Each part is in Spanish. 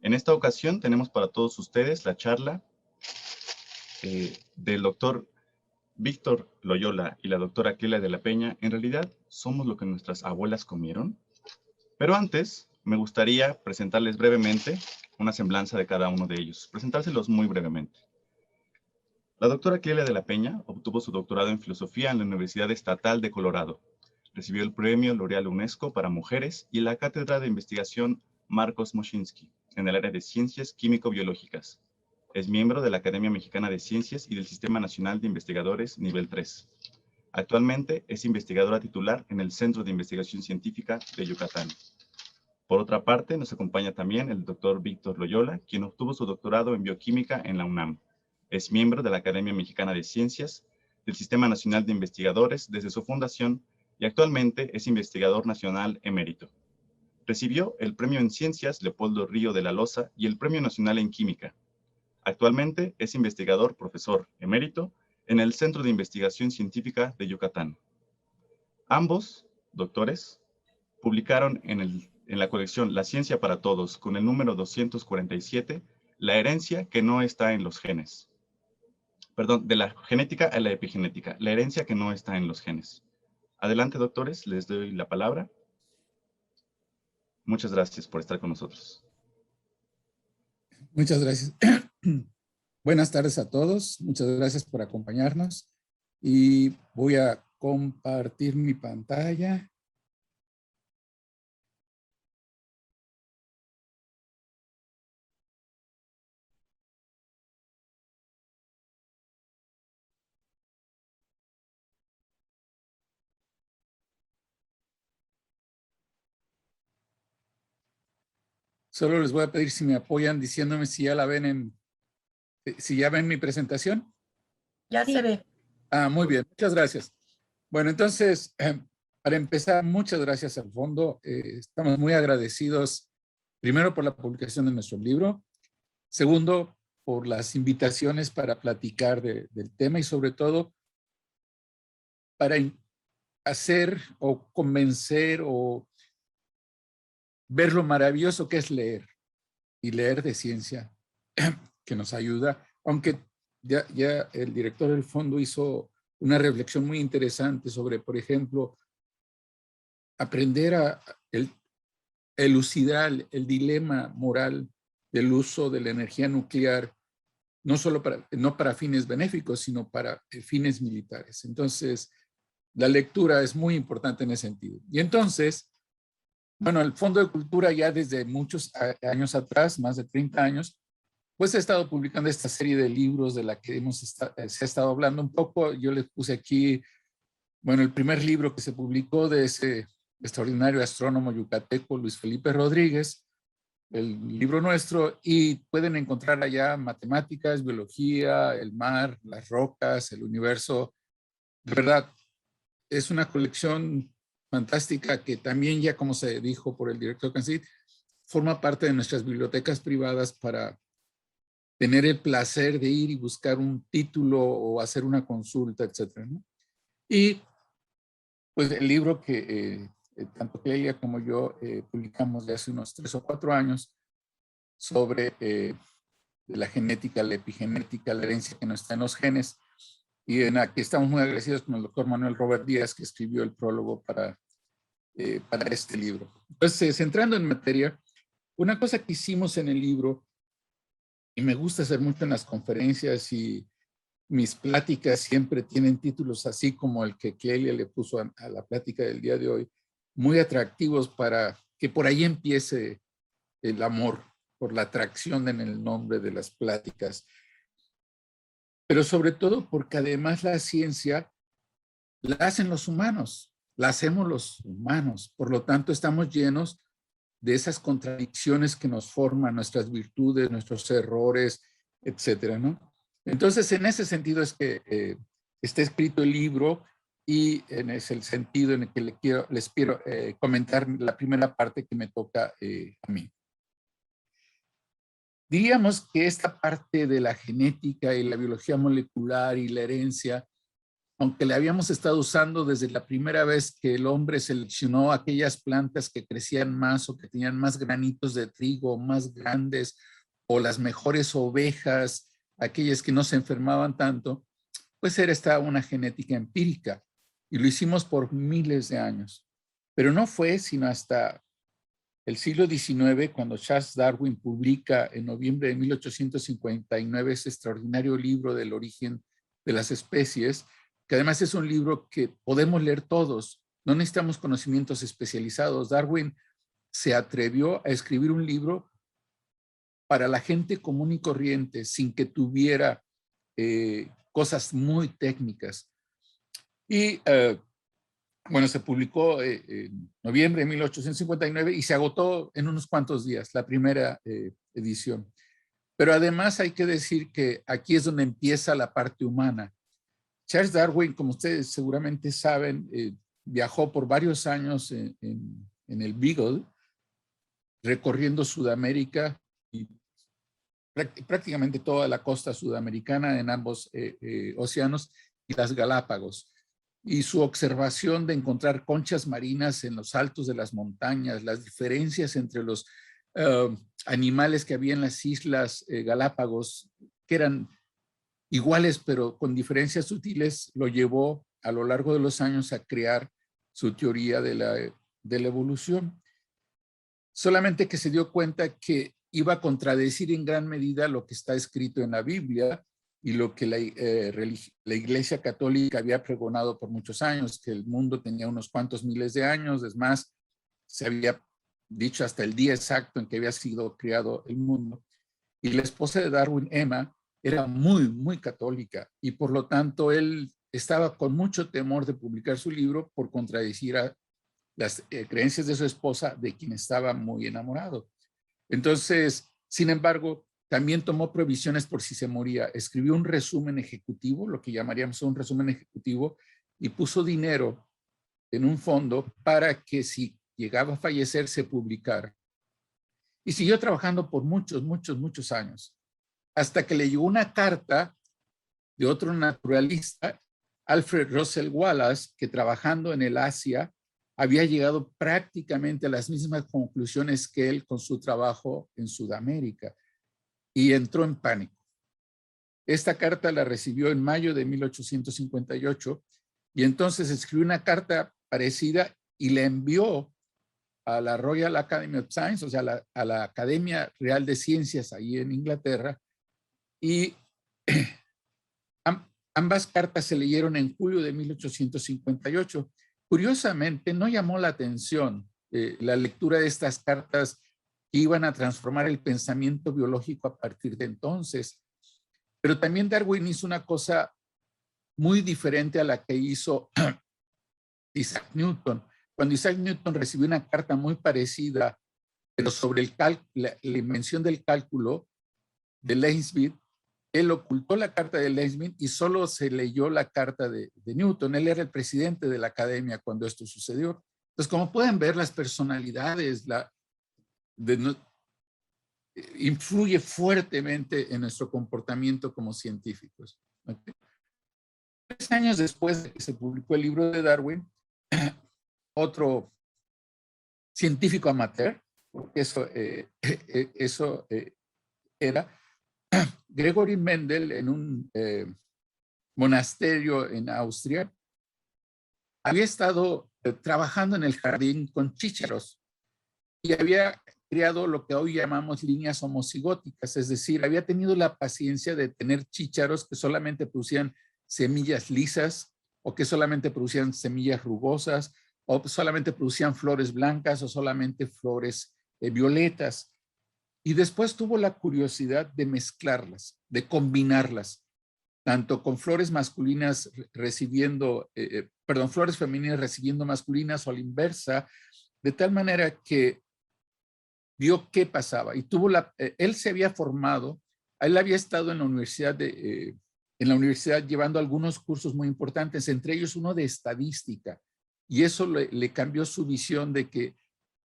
En esta ocasión tenemos para todos ustedes la charla del doctor Víctor Loyola y la doctora Clelia de la Peña. En realidad, somos lo que nuestras abuelas comieron. Pero antes, me gustaría presentarles brevemente una semblanza de cada uno de ellos. Presentárselos muy brevemente. La doctora Clelia de la Peña obtuvo su doctorado en filosofía en la Universidad Estatal de Colorado. Recibió el premio L'Oreal UNESCO para mujeres y la cátedra de investigación Marcos Moschinsky en el área de ciencias químico-biológicas. Es miembro de la Academia Mexicana de Ciencias y del Sistema Nacional de Investigadores Nivel 3. Actualmente es investigadora titular en el Centro de Investigación Científica de Yucatán. Por otra parte, nos acompaña también el doctor Víctor Loyola, quien obtuvo su doctorado en bioquímica en la UNAM. Es miembro de la Academia Mexicana de Ciencias, del Sistema Nacional de Investigadores desde su fundación y actualmente es investigador nacional emérito. Recibió el Premio en Ciencias Leopoldo Río de la Loza y el Premio Nacional en Química. Actualmente es investigador profesor emérito en el Centro de Investigación Científica de Yucatán. Ambos, doctores, publicaron en la colección La Ciencia para Todos, con el número 247, La herencia que no está en los genes. Perdón, de la genética a la epigenética, la herencia que no está en los genes. Adelante, doctores, les doy la palabra. Muchas gracias por estar con nosotros. Muchas gracias. Buenas tardes a todos. Muchas gracias por acompañarnos. Y voy a compartir mi pantalla. Solo les voy a pedir si me apoyan diciéndome si ya la ven si ya ven mi presentación. Ya se ve. Muy bien, muchas gracias. Bueno, entonces, para empezar, muchas gracias al fondo. Estamos muy agradecidos, primero por la publicación de nuestro libro, segundo, por las invitaciones para platicar del tema y sobre todo para hacer o convencer o ver lo maravilloso que es leer y leer de ciencia, que nos ayuda, aunque ya el director del fondo hizo una reflexión muy interesante sobre, por ejemplo, aprender a elucidar el dilema moral del uso de la energía nuclear, no solo no para fines benéficos, sino para fines militares. Entonces, la lectura es muy importante en ese sentido. Y entonces, bueno, el Fondo de Cultura ya desde muchos años atrás, más de 30 años, pues he estado publicando esta serie de libros de la que se ha estado hablando un poco. Yo les puse aquí, bueno, el primer libro que se publicó de ese extraordinario astrónomo yucateco, Luis Felipe Rodríguez, el libro nuestro, y pueden encontrar allá matemáticas, biología, el mar, las rocas, el universo. De verdad, es una colección fantástica que también ya, como se dijo por el director Cansit, forma parte de nuestras bibliotecas privadas para tener el placer de ir y buscar un título o hacer una consulta, etcétera, ¿no? Y pues el libro que tanto Clelia como yo publicamos de hace unos 3 o 4 años sobre la genética, la epigenética, la herencia que no está en los genes. Y en aquí estamos muy agradecidos con el doctor Manuel Robert Díaz, que escribió el prólogo para este libro. Entonces, entrando en materia, una cosa que hicimos en el libro, y me gusta hacer mucho en las conferencias y mis pláticas siempre tienen títulos así como el que Clelia le puso a la plática del día de hoy, muy atractivos para que por ahí empiece el amor, por la atracción en el nombre de las pláticas. Pero sobre todo porque además la ciencia la hacen los humanos, la hacemos los humanos. Por lo tanto, estamos llenos de esas contradicciones que nos forman, nuestras virtudes, nuestros errores, etcétera, ¿no? Entonces, en ese sentido es que está escrito el libro y es el sentido en el que les quiero comentar la primera parte que me toca a mí. Diríamos que esta parte de la genética y la biología molecular y la herencia, aunque le habíamos estado usando desde la primera vez que el hombre seleccionó aquellas plantas que crecían más o que tenían más granitos de trigo, más grandes, o las mejores ovejas, aquellas que no se enfermaban tanto, pues era esta una genética empírica. Y lo hicimos por miles de años. Pero no fue sino hasta el siglo XIX, cuando Charles Darwin publica en noviembre de 1859 ese extraordinario libro del origen de las especies, que además es un libro que podemos leer todos, no necesitamos conocimientos especializados. Darwin se atrevió a escribir un libro para la gente común y corriente, sin que tuviera cosas muy técnicas. Y bueno, se publicó en noviembre de 1859 y se agotó en unos cuantos días, la primera edición. Pero además hay que decir que aquí es donde empieza la parte humana. Charles Darwin, como ustedes seguramente saben, viajó por varios años en el Beagle, recorriendo Sudamérica y prácticamente toda la costa sudamericana en ambos océanos y las Galápagos. Y su observación de encontrar conchas marinas en los altos de las montañas, las diferencias entre los animales que había en las islas Galápagos, que eran iguales pero con diferencias sutiles, lo llevó a lo largo de los años a crear su teoría de la evolución. Solamente que se dio cuenta que iba a contradecir en gran medida lo que está escrito en la Biblia y lo que la Iglesia Católica había pregonado por muchos años, que el mundo tenía unos cuantos miles de años. Es más, se había dicho hasta el día exacto en que había sido creado el mundo. Y la esposa de Darwin, Emma, era muy, muy católica y por lo tanto él estaba con mucho temor de publicar su libro por contradecir a las creencias de su esposa, de quien estaba muy enamorado. Entonces, sin embargo, también tomó previsiones por si se moría. Escribió un resumen ejecutivo, lo que llamaríamos un resumen ejecutivo, y puso dinero en un fondo para que si llegaba a fallecer se publicara. Y siguió trabajando por muchos, muchos, muchos años, hasta que le llegó una carta de otro naturalista, Alfred Russel Wallace, que trabajando en el Asia había llegado prácticamente a las mismas conclusiones que él con su trabajo en Sudamérica, y entró en pánico. Esta carta la recibió en mayo de 1858 y entonces escribió una carta parecida y la envió a la Royal Academy of Science, o sea, a la Academia Real de Ciencias ahí en Inglaterra, y ambas cartas se leyeron en julio de 1858. Curiosamente, no llamó la atención la lectura de estas cartas que iban a transformar el pensamiento biológico a partir de entonces. Pero también Darwin hizo una cosa muy diferente a la que hizo Isaac Newton. Cuando Isaac Newton recibió una carta muy parecida, pero sobre la invención del cálculo de Leibniz, él ocultó la carta de Leibniz y solo se leyó la carta de Newton. Él era el presidente de la academia cuando esto sucedió. Entonces, como pueden ver, las personalidades influye fuertemente en nuestro comportamiento como científicos. ¿Okay? 3 años después de que se publicó el libro de Darwin, otro científico amateur, porque eso era Gregory Mendel, en un monasterio en Austria, había estado trabajando en el jardín con chícharos y había creado lo que hoy llamamos líneas homocigóticas, es decir, había tenido la paciencia de tener chícharos que solamente producían semillas lisas o que solamente producían semillas rugosas o solamente producían flores blancas o solamente flores violetas. Y después tuvo la curiosidad de mezclarlas, de combinarlas, tanto con flores masculinas flores femeninas recibiendo masculinas o a la inversa, de tal manera que vio qué pasaba. Y él se había formado, él había estado en la universidad llevando algunos cursos muy importantes, entre ellos uno de estadística. Y eso le cambió su visión de que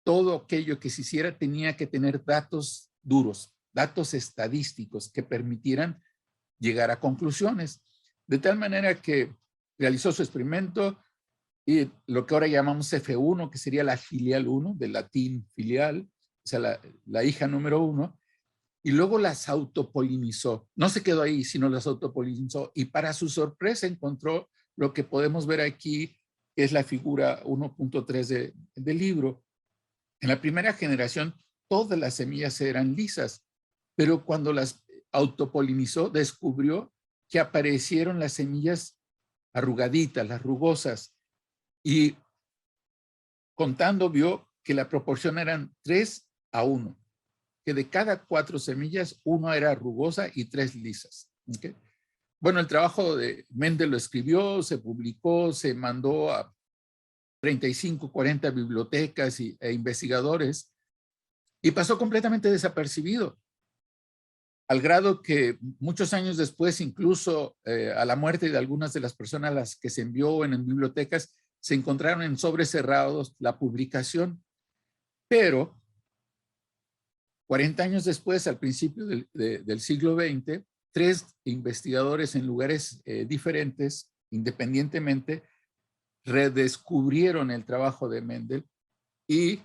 todo aquello que se hiciera tenía que tener datos duros, datos estadísticos que permitieran llegar a conclusiones. De tal manera que realizó su experimento y lo que ahora llamamos F1, que sería la filial 1, del latín filial, o sea, la hija número 1, y luego las autopolinizó. No se quedó ahí, sino las autopolinizó, y para su sorpresa encontró lo que podemos ver aquí, que es la figura 1.3 del libro. En la primera generación, todas las semillas eran lisas, pero cuando las autopolinizó, descubrió que aparecieron las semillas arrugaditas, las rugosas, y contando vio que la proporción eran 3:1, que de cada 4 semillas, 1 era rugosa y 3 lisas. ¿Okay? Bueno, el trabajo de Mendel lo escribió, se publicó, se mandó a 35, 40 bibliotecas e investigadores y pasó completamente desapercibido, al grado que muchos años después, incluso a la muerte de algunas de las personas a las que se envió en bibliotecas, se encontraron en sobres cerrados la publicación. Pero 40 años después, al principio del siglo XX, 3 investigadores en lugares diferentes, independientemente, redescubrieron el trabajo de Mendel y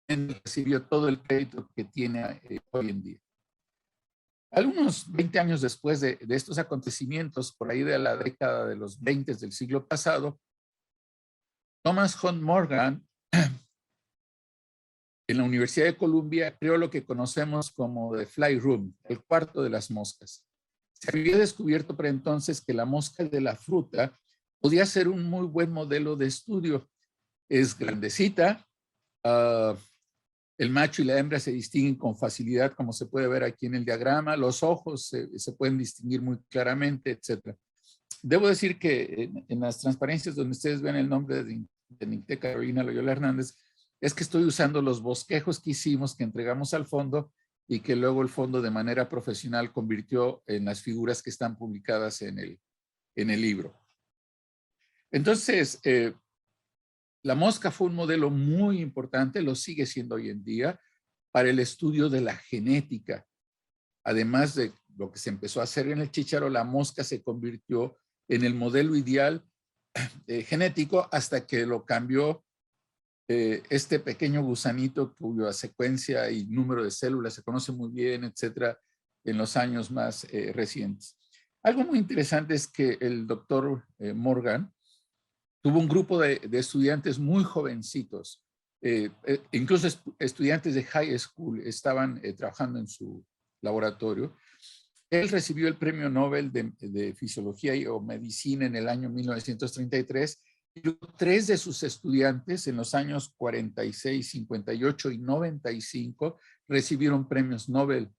Mendel recibió todo el crédito que tiene hoy en día. Algunos 20 años después de estos acontecimientos, por ahí de la década de los 20 del siglo pasado, Thomas Hunt Morgan en la Universidad de Columbia creó lo que conocemos como The Fly Room, el cuarto de las moscas. Se había descubierto para entonces que la mosca de la fruta podía ser un muy buen modelo de estudio. Es grandecita, el macho y la hembra se distinguen con facilidad, como se puede ver aquí en el diagrama, los ojos se pueden distinguir muy claramente, etc. Debo decir que en las transparencias donde ustedes ven el nombre de Nicté Carolina Loyola Hernández, es que estoy usando los bosquejos que hicimos, que entregamos al fondo y que luego el fondo de manera profesional convirtió en las figuras que están publicadas en el libro. Entonces, la mosca fue un modelo muy importante, lo sigue siendo hoy en día, para el estudio de la genética. Además de lo que se empezó a hacer en el chícharo, la mosca se convirtió en el modelo ideal genético hasta que lo cambió este pequeño gusanito cuya secuencia y número de células se conoce muy bien, etcétera, en los años más recientes. Algo muy interesante es que el doctor Morgan tuvo un grupo de estudiantes muy jovencitos, incluso estudiantes de high school estaban trabajando en su laboratorio. Él recibió el premio Nobel de Fisiología o Medicina en el año 1933 y 3 de sus estudiantes en los años 46, 58 y 95 recibieron premios Nobel.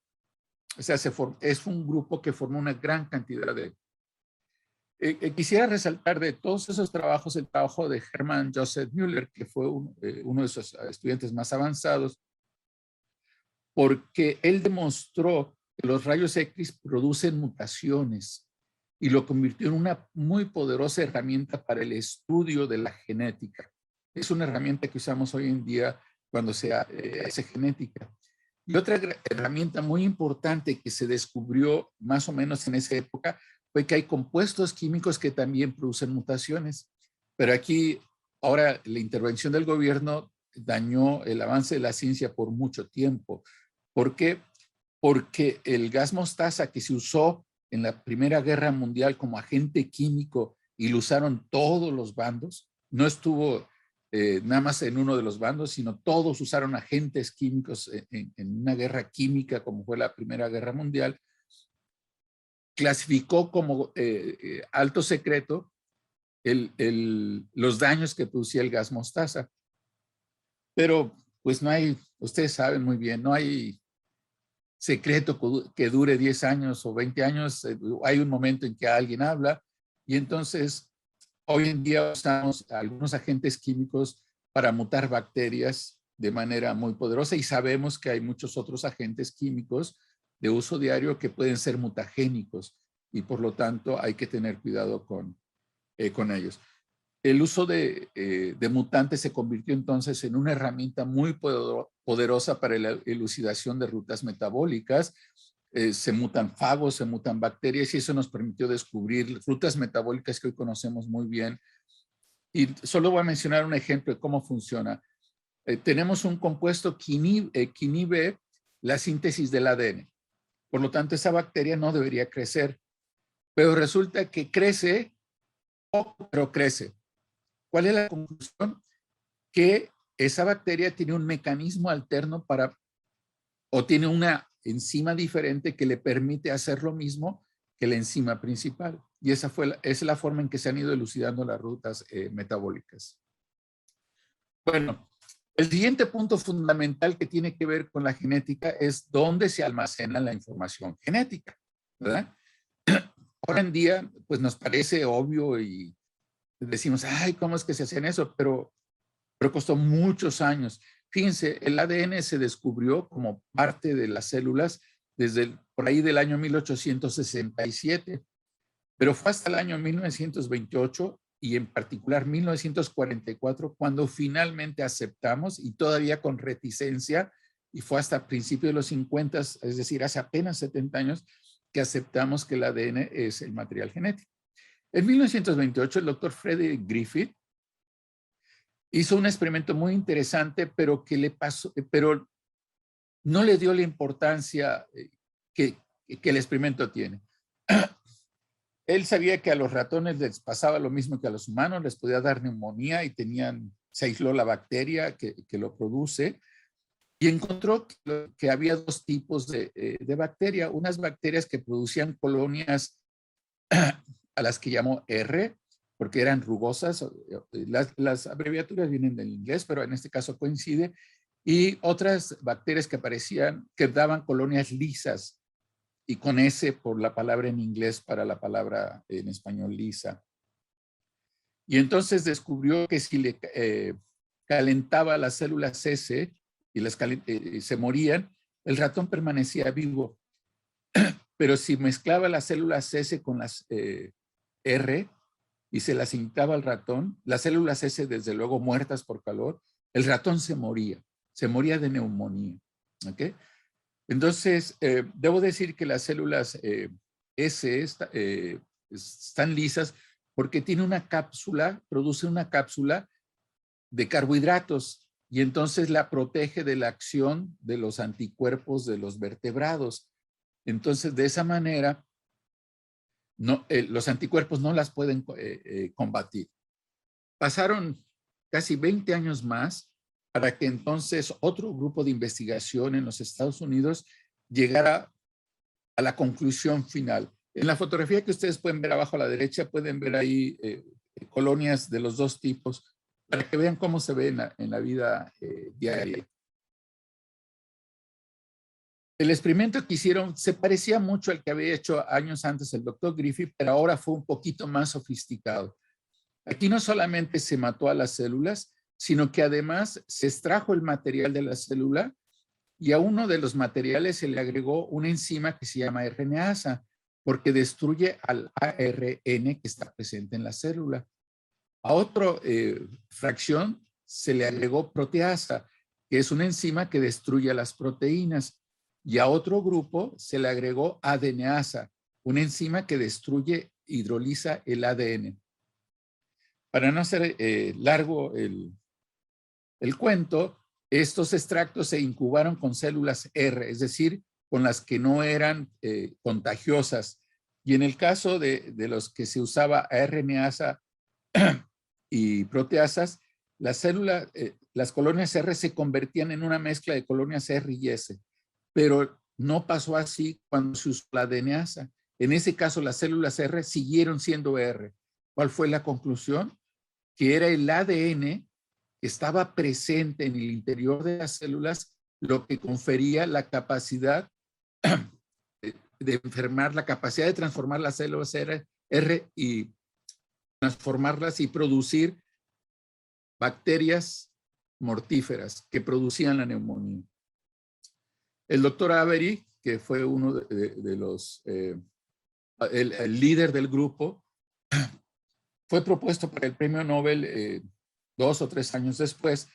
O sea, es un grupo que formó una gran cantidad de... quisiera resaltar de todos esos trabajos el trabajo de Hermann Joseph Müller, que fue uno de sus estudiantes más avanzados, porque él demostró que los rayos X producen mutaciones y lo convirtió en una muy poderosa herramienta para el estudio de la genética. Es una herramienta que usamos hoy en día cuando se hace genética. Y otra herramienta muy importante que se descubrió más o menos en esa época fue que hay compuestos químicos que también producen mutaciones. Pero aquí, ahora, la intervención del gobierno dañó el avance de la ciencia por mucho tiempo. ¿Por qué? Porque el gas mostaza que se usó en la Primera Guerra Mundial como agente químico y lo usaron todos los bandos, no estuvo nada más en uno de los bandos, sino todos usaron agentes químicos en una guerra química como fue la Primera Guerra Mundial, clasificó como alto secreto los daños que producía el gas mostaza. Pero pues no hay, ustedes saben muy bien, no hay secreto que dure 10 años o 20 años, hay un momento en que alguien habla y entonces hoy en día usamos algunos agentes químicos para mutar bacterias de manera muy poderosa y sabemos que hay muchos otros agentes químicos de uso diario que pueden ser mutagénicos y por lo tanto hay que tener cuidado con ellos. El uso de mutantes se convirtió entonces en una herramienta muy poderosa para la elucidación de rutas metabólicas, se mutan fagos, se mutan bacterias y eso nos permitió descubrir rutas metabólicas que hoy conocemos muy bien. Y solo voy a mencionar un ejemplo de cómo funciona. Tenemos un compuesto que inhibe la síntesis del ADN. Por lo tanto, esa bacteria no debería crecer, pero resulta que crece, pero crece. ¿Cuál es la conclusión? Que esa bacteria tiene un mecanismo alterno o tiene una enzima diferente que le permite hacer lo mismo que la enzima principal. Y esa es la forma en que se han ido elucidando las rutas metabólicas. Bueno, el siguiente punto fundamental que tiene que ver con la genética es dónde se almacena la información genética, ¿verdad? Ahora en día, pues nos parece obvio y decimos, ay, ¿cómo es que se hacen eso? Pero costó muchos años. Fíjense, el ADN se descubrió como parte de las células por ahí del año 1867, pero fue hasta el año 1928 y en particular 1944 cuando finalmente aceptamos, y todavía con reticencia, y fue hasta principios de los 50, es decir, hace apenas 70 años, que aceptamos que el ADN es el material genético. En 1928, el doctor Frederick Griffith hizo un experimento muy interesante, pero no le dio la importancia que el experimento tiene. Él sabía que a los ratones les pasaba lo mismo que a los humanos, les podía dar neumonía y se aisló la bacteria que lo produce y encontró que había dos tipos de bacteria, unas bacterias que producían colonias a las que llamó R, porque eran rugosas, las abreviaturas vienen del inglés, pero en este caso coincide, y otras bacterias que daban colonias lisas, y con S por la palabra en inglés para la palabra en español lisa. Y entonces descubrió que si le calentaba las células S y se morían, el ratón permanecía vivo. Pero si mezclaba las células S con las R y se las inyectaba al ratón, las células S desde luego muertas por calor, el ratón se moría de neumonía. ¿Ok? Entonces, debo decir que las células S están lisas porque tiene produce una cápsula de carbohidratos y entonces la protege de la acción de los anticuerpos de los vertebrados. Entonces, de esa manera, los anticuerpos no las pueden combatir. Pasaron casi 20 años más para que entonces otro grupo de investigación en los Estados Unidos llegara a la conclusión final. En la fotografía que ustedes pueden ver abajo a la derecha, pueden ver ahí colonias de los dos tipos para que vean cómo se ve en la vida diaria. El experimento que hicieron se parecía mucho al que había hecho años antes el doctor Griffith, pero ahora fue un poquito más sofisticado. Aquí no solamente se mató a las células, sino que además se extrajo el material de la célula y a uno de los materiales se le agregó una enzima que se llama RNasa, porque destruye al ARN que está presente en la célula. A otra fracción se le agregó proteasa, que es una enzima que destruye las proteínas. Y a otro grupo se le agregó adenasa, una enzima que hidroliza el ADN. Para no hacer largo el cuento, estos extractos se incubaron con células R, es decir, con las que no eran contagiosas. Y en el caso de los que se usaba RNasa y proteasas, las colonias R se convertían en una mezcla de colonias R y S, pero no pasó así cuando se usó la DNasa. En ese caso, las células R siguieron siendo R. ¿Cuál fue la conclusión? Que era el ADN que estaba presente en el interior de las células lo que confería la capacidad la capacidad de transformar las células R y transformarlas y producir bacterias mortíferas que producían la neumonía. El doctor Avery, que fue uno de los, el líder del grupo, fue propuesto para el premio Nobel 2 o 3 años después,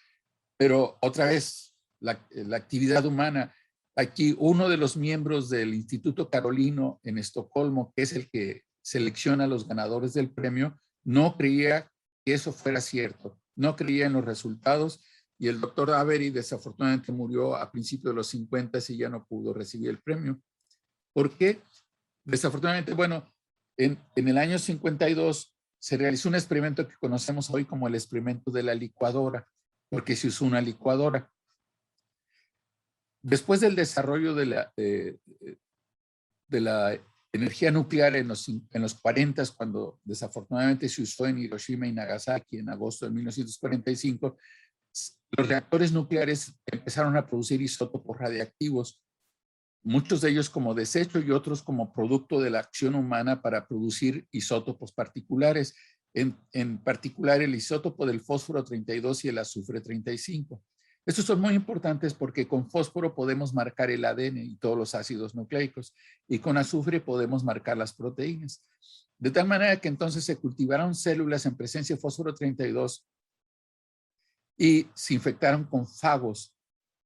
pero otra vez la actividad humana Aquí uno de los miembros del Instituto Carolino en Estocolmo, que es el que selecciona a los ganadores del premio, no creía que eso fuera cierto, no creía en los resultados, y el doctor Avery desafortunadamente murió a principios de los 50 y ya no pudo recibir el premio. ¿Por qué? Desafortunadamente, bueno, en el año 52 se realizó un experimento que conocemos hoy como el experimento de la licuadora, porque se usó una licuadora. Después del desarrollo de la energía nuclear en los 40, cuando desafortunadamente se usó en Hiroshima y Nagasaki en agosto de 1945, los reactores nucleares empezaron a producir isótopos radiactivos, muchos de ellos como desecho y otros como producto de la acción humana para producir isótopos particulares, en particular el isótopo del fósforo 32 y el azufre 35. Estos son muy importantes porque con fósforo podemos marcar el ADN y todos los ácidos nucleicos, y con azufre podemos marcar las proteínas. De tal manera que entonces se cultivaron células en presencia de fósforo 32 y se infectaron con fagos.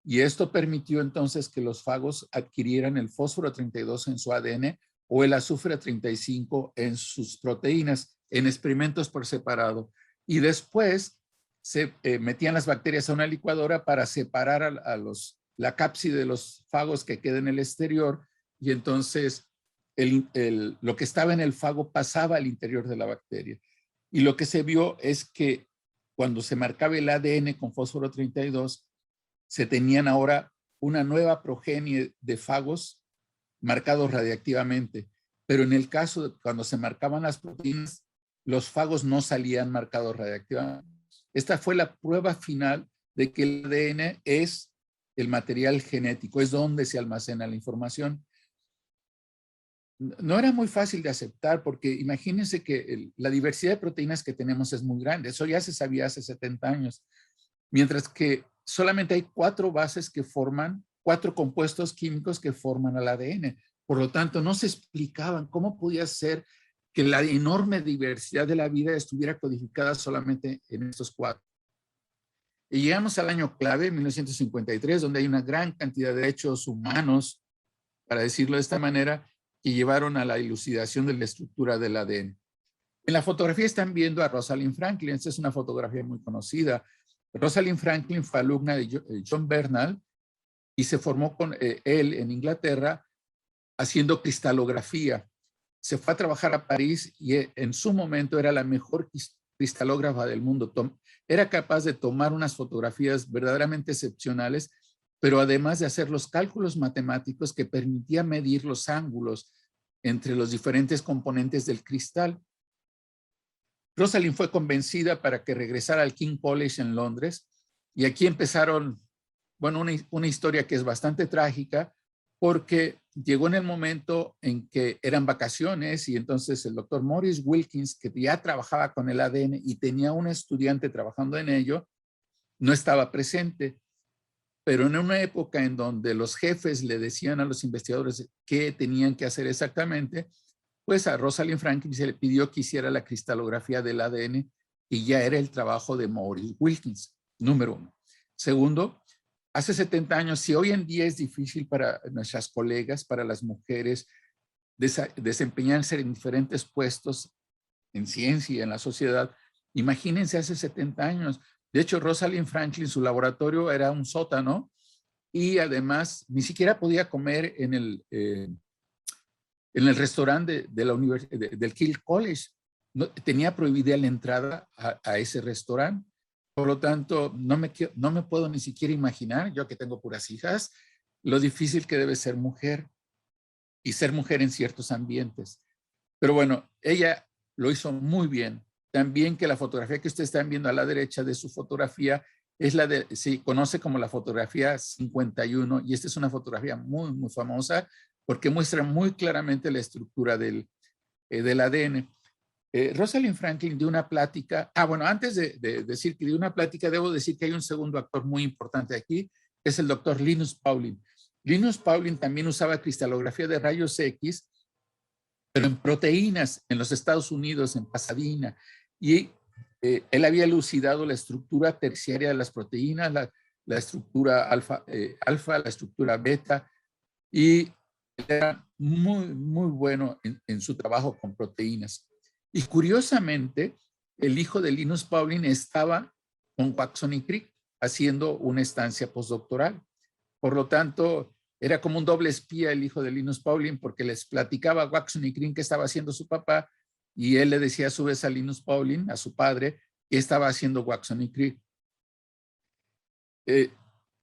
Y esto permitió entonces que los fagos adquirieran el fósforo 32 en su ADN o el azufre 35 en sus proteínas, en experimentos por separado. Y después se metían las bacterias a una licuadora para separar la cápside de los fagos que queda en el exterior, y entonces lo que estaba en el fago pasaba al interior de la bacteria. Y lo que se vio es que cuando se marcaba el ADN con fósforo 32, se tenían ahora una nueva progenie de fagos marcados radiactivamente. Pero en el caso de cuando se marcaban las proteínas, los fagos no salían marcados radiactivamente. Esta fue la prueba final de que el ADN es el material genético, es donde se almacena la información. No era muy fácil de aceptar porque imagínense que la diversidad de proteínas que tenemos es muy grande. Eso ya se sabía hace 70 años. Mientras que solamente hay 4 bases que forman, 4 compuestos químicos que forman el ADN. Por lo tanto, no se explicaban cómo podía ser que la enorme diversidad de la vida estuviera codificada solamente en estos 4. Y llegamos al año clave, 1953, donde hay una gran cantidad de hechos humanos, para decirlo de esta manera, que llevaron a la elucidación de la estructura del ADN. En la fotografía están viendo a Rosalind Franklin. Esta es una fotografía muy conocida. Rosalind Franklin fue alumna de John Bernal y se formó con él en Inglaterra haciendo cristalografía. Se fue a trabajar a París y en su momento era la mejor cristalógrafa del mundo. Era capaz de tomar unas fotografías verdaderamente excepcionales, pero además de hacer los cálculos matemáticos que permitían medir los ángulos entre los diferentes componentes del cristal. Rosalind fue convencida para que regresara al King College en Londres, y aquí empezaron, bueno, una historia que es bastante trágica, porque llegó en el momento en que eran vacaciones y entonces el doctor Maurice Wilkins, que ya trabajaba con el ADN y tenía un estudiante trabajando en ello, no estaba presente. Pero en una época en donde los jefes le decían a los investigadores qué tenían que hacer exactamente, pues a Rosalind Franklin se le pidió que hiciera la cristalografía del ADN, y ya era el trabajo de Maurice Wilkins, número 1. Segundo, hace 70 años, si hoy en día es difícil para nuestras colegas, para las mujeres, desempeñarse en diferentes puestos en ciencia y en la sociedad, imagínense hace 70 años. De hecho, Rosalind Franklin, su laboratorio era un sótano, y además ni siquiera podía comer en el restaurante del King College. No, tenía prohibida la entrada a ese restaurante. Por lo tanto, no me puedo ni siquiera imaginar, yo que tengo puras hijas, lo difícil que debe ser mujer, y ser mujer en ciertos ambientes. Pero bueno, ella lo hizo muy bien. También que la fotografía que ustedes están viendo a la derecha de su fotografía es se conoce como la fotografía 51, y esta es una fotografía muy, muy famosa porque muestra muy claramente la estructura del ADN. Rosalind Franklin dio una plática. Bueno, antes de decir que dio una plática, debo decir que hay un segundo actor muy importante aquí, que es el doctor Linus Pauling. Linus Pauling también usaba cristalografía de rayos X, pero en proteínas en los Estados Unidos, en Pasadena, y él había elucidado la estructura terciaria de las proteínas, la estructura alfa, la estructura beta, y era muy bueno en su trabajo con proteínas. Y curiosamente, el hijo de Linus Pauling estaba con Watson y Crick haciendo una estancia postdoctoral. Por lo tanto, era como un doble espía el hijo de Linus Pauling, porque les platicaba a Watson y Crick qué estaba haciendo su papá, y él le decía a su vez a Linus Pauling, a su padre, qué estaba haciendo Watson y Crick.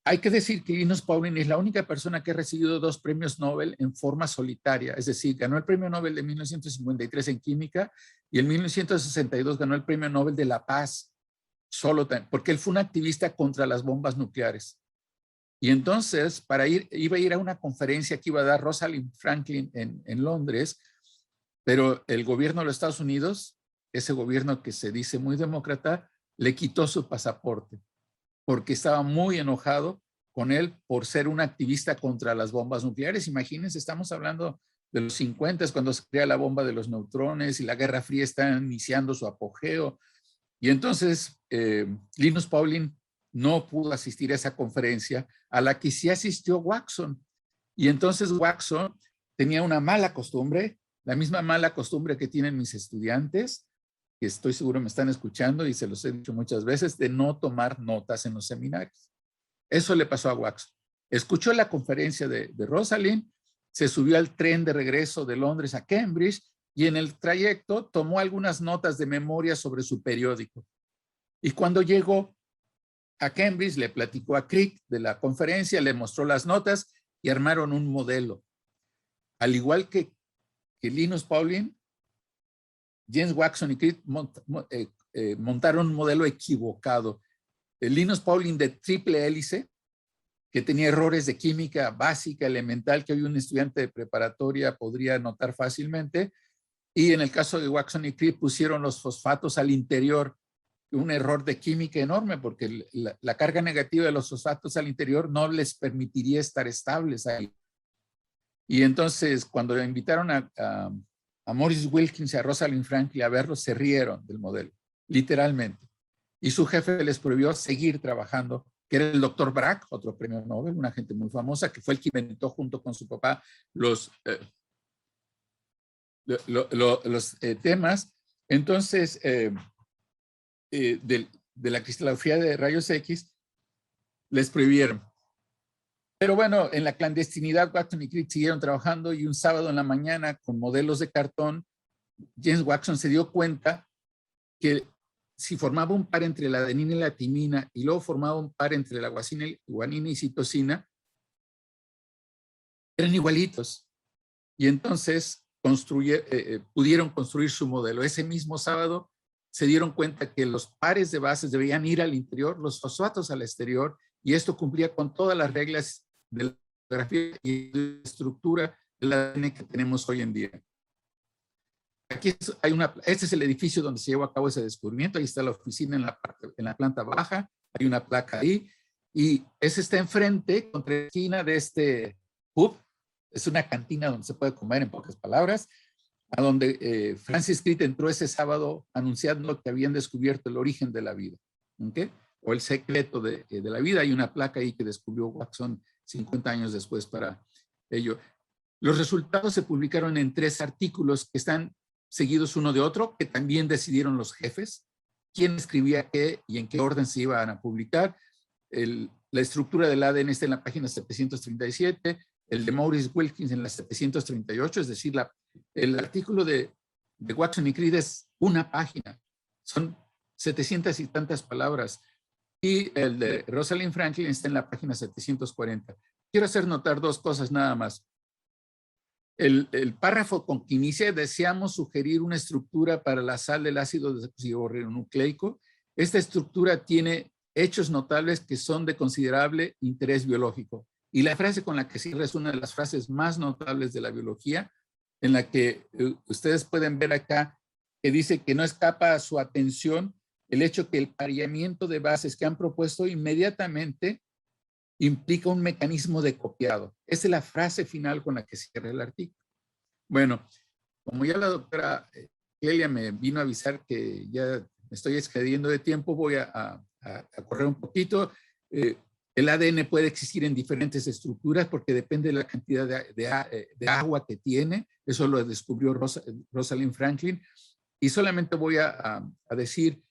Hay que decir que Linus Pauling es la única persona que ha recibido 2 premios Nobel en forma solitaria, es decir, ganó el premio Nobel de 1953 en química y en 1962 ganó el premio Nobel de la Paz, solo porque él fue un activista contra las bombas nucleares. Y entonces, iba a ir a una conferencia que iba a dar Rosalind Franklin en Londres, pero el gobierno de los Estados Unidos, ese gobierno que se dice muy demócrata, le quitó su pasaporte, porque estaba muy enojado con él por ser un activista contra las bombas nucleares. Imagínense, estamos hablando de los 50, cuando se crea la bomba de los neutrones y la Guerra Fría está iniciando su apogeo. Y entonces Linus Pauling no pudo asistir a esa conferencia, a la que sí asistió Watson. Y entonces Watson tenía una mala costumbre, la misma mala costumbre que tienen mis estudiantes, que estoy seguro me están escuchando y se los he dicho muchas veces, de no tomar notas en los seminarios. Eso le pasó a Watson. Escuchó la conferencia de Rosalind, se subió al tren de regreso de Londres a Cambridge y en el trayecto tomó algunas notas de memoria sobre su periódico. Y cuando llegó a Cambridge, le platicó a Crick de la conferencia, le mostró las notas y armaron un modelo. Al igual que Linus Pauling, James Watson y Crick montaron un modelo equivocado. El Linus Pauling de triple hélice, que tenía errores de química básica, elemental, que hoy un estudiante de preparatoria podría notar fácilmente. Y en el caso de Watson y Crick pusieron los fosfatos al interior, un error de química enorme, porque la carga negativa de los fosfatos al interior no les permitiría estar estables ahí. Y entonces, cuando invitaron a Maurice Wilkins y a Rosalind Franklin a verlo, se rieron del modelo, literalmente. Y su jefe les prohibió seguir trabajando, que era el doctor Bragg, otro premio Nobel, una gente muy famosa, que fue el que inventó junto con su papá los temas. Entonces, de la cristalografía de rayos X, les prohibieron. Pero bueno, en la clandestinidad, Watson y Crick siguieron trabajando y un sábado en la mañana, con modelos de cartón, James Watson se dio cuenta que si formaba un par entre la adenina y la timina y luego formaba un par entre la guanina y citosina, eran igualitos. Y entonces pudieron construir su modelo. Ese mismo sábado se dieron cuenta que los pares de bases debían ir al interior, los fosfatos al exterior, y esto cumplía con todas las reglas de la grafía y de la estructura del ADN que tenemos hoy en día. Aquí este es el edificio donde se llevó a cabo ese descubrimiento. Ahí está la oficina en la planta baja. Hay una placa ahí. Y ese está enfrente, contra la esquina de este pub. Es una cantina donde se puede comer, en pocas palabras, a donde Francis Crick entró ese sábado anunciando que habían descubierto el origen de la vida, ¿okay? O el secreto de la vida. Hay una placa ahí que descubrió Watson 50 años después para ello. Los resultados se publicaron en 3 artículos que están seguidos uno de otro, que también decidieron los jefes quién escribía qué y en qué orden se iban a publicar. La estructura del ADN está en la página 737, el de Maurice Wilkins en la 738, es decir, el artículo de Watson y Crick es una página, son 700 y tantas palabras, y el de Rosalind Franklin está en la página 740. Quiero hacer notar 2 cosas nada más. El párrafo con que inicia, deseamos sugerir una estructura para la sal del ácido desoxirribonucleico. Esta estructura tiene hechos notables que son de considerable interés biológico. Y la frase con la que cierra es una de las frases más notables de la biología, en la que ustedes pueden ver acá, que dice que no escapa a su atención el hecho que el pareamiento de bases que han propuesto inmediatamente implica un mecanismo de copiado. Esa es la frase final con la que cierra el artículo. Bueno, como ya la doctora Clelia me vino a avisar que ya me estoy excediendo de tiempo, voy a correr un poquito. El ADN puede existir en diferentes estructuras porque depende de la cantidad de agua que tiene. Eso lo descubrió Rosalind Franklin. Y solamente voy a decir,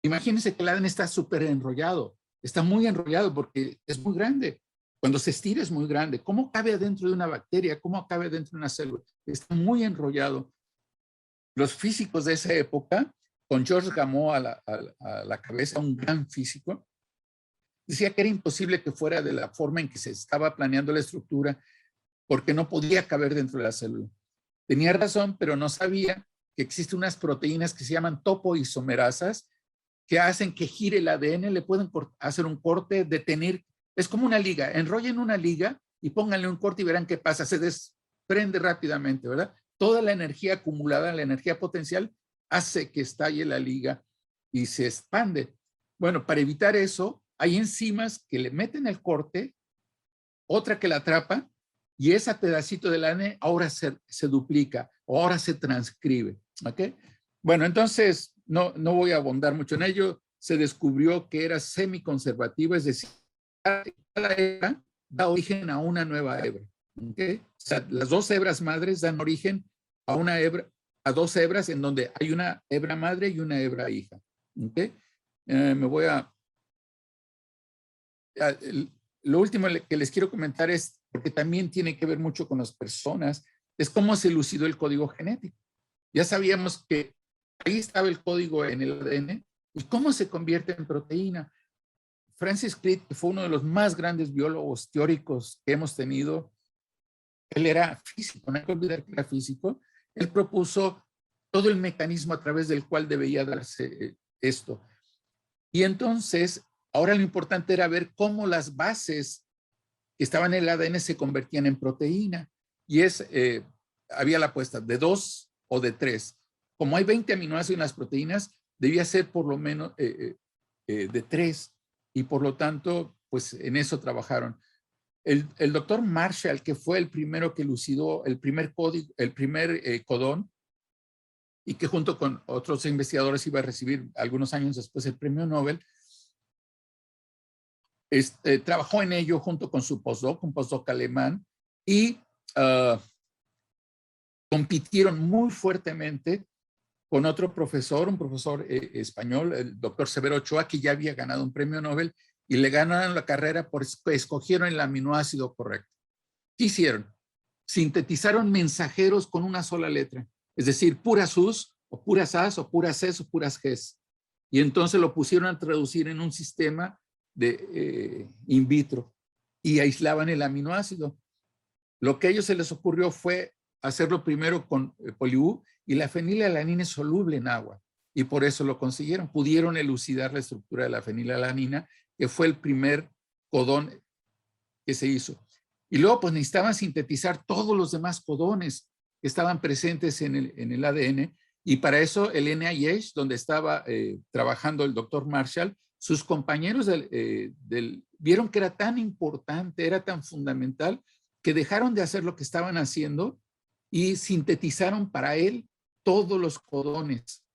imagínense que el ADN está súper enrollado. Está muy enrollado porque es muy grande. Cuando se estira es muy grande. ¿Cómo cabe adentro de una bacteria? ¿Cómo cabe dentro de una célula? Está muy enrollado. Los físicos de esa época, con George Gamow a la cabeza, un gran físico, decía que era imposible que fuera de la forma en que se estaba planeando la estructura porque no podía caber dentro de la célula. Tenía razón, pero no sabía que existen unas proteínas que se llaman topoisomerasas que hacen que gire el ADN, le pueden hacer un corte, detener. Es como una liga. Enrollen una liga y pónganle un corte y verán qué pasa. Se desprende rápidamente, ¿verdad? Toda la energía acumulada, la energía potencial, hace que estalle la liga y se expande. Bueno, para evitar eso, hay enzimas que le meten el corte, otra que la atrapa, y ese pedacito del ADN ahora se duplica, o ahora se transcribe. ¿Ok? Bueno, entonces, no voy a abundar mucho en ello. Se descubrió que era semiconservativa, es decir, cada hebra da origen a una nueva hebra. ¿Okay? O sea, las dos hebras madres dan origen a una hebra, a dos hebras en donde hay una hebra madre y una hebra hija. ¿Okay? Me voy lo último que les quiero comentar es, porque también tiene que ver mucho con las personas, es cómo se elucidó el código genético. Ya sabíamos que ahí estaba el código en el ADN y cómo se convierte en proteína. Francis Crick, que fue uno de los más grandes biólogos teóricos que hemos tenido, él era físico, no hay que olvidar que era físico, él propuso todo el mecanismo a través del cual debía darse esto. Y entonces, ahora lo importante era ver cómo las bases que estaban en el ADN se convertían en proteína. Y había la apuesta de 2 o de 3. Como hay 20 aminoácidos en las proteínas, debía ser por lo menos de 3. Y por lo tanto, pues en eso trabajaron. El doctor Marshall, que fue el primero que elucidó el primer código, el primer codón, y que junto con otros investigadores iba a recibir algunos años después el premio Nobel, trabajó en ello junto con su postdoc, un postdoc alemán, y compitieron muy fuertemente con otro profesor, un profesor español, el doctor Severo Ochoa, que ya había ganado un premio Nobel, y le ganaron la carrera porque escogieron el aminoácido correcto. ¿Qué hicieron? Sintetizaron mensajeros con una sola letra, es decir, puras U's, o puras A's, o puras C's, o puras G's. Y entonces lo pusieron a traducir en un sistema de in vitro y aislaban el aminoácido. Lo que a ellos se les ocurrió fue hacerlo primero con poli-U, y la fenilalanina es soluble en agua, y por eso lo consiguieron. Pudieron elucidar la estructura de la fenilalanina, que fue el primer codón que se hizo. Y luego pues necesitaban sintetizar todos los demás codones que estaban presentes en el ADN, y para eso el NIH, donde estaba trabajando el doctor Marshall, sus compañeros vieron que era tan importante, era tan fundamental, que dejaron de hacer lo que estaban haciendo y sintetizaron para él todos los codones.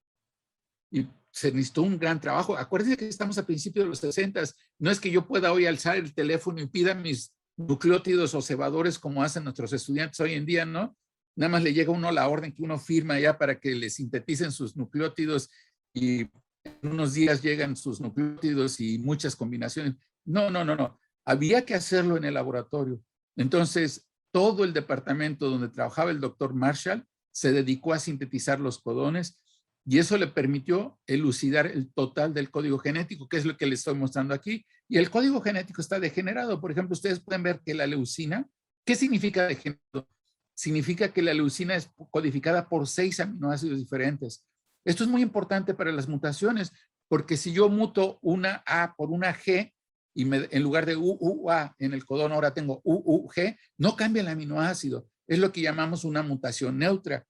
Y se necesitó un gran trabajo. Acuérdense que estamos a principios de los 60. No es que yo pueda hoy alzar el teléfono y pida mis nucleótidos o cebadores como hacen nuestros estudiantes hoy en día, ¿no? Nada más le llega a uno la orden que uno firma ya para que le sinteticen sus nucleótidos, y en unos días llegan sus nucleótidos y muchas combinaciones. No. Había que hacerlo en el laboratorio. Entonces, todo el departamento donde trabajaba el doctor Marshall se dedicó a sintetizar los codones, y eso le permitió elucidar el total del código genético, que es lo que les estoy mostrando aquí. Y el código genético está degenerado. Por ejemplo, ustedes pueden ver que la leucina, ¿qué significa degenerado? Significa que la leucina es codificada por 6 aminoácidos diferentes. Esto es muy importante para las mutaciones, porque si yo muto una A por una G, y en lugar de UUA en el codón ahora tengo UUG, no cambia el aminoácido. Es lo que llamamos una mutación neutra.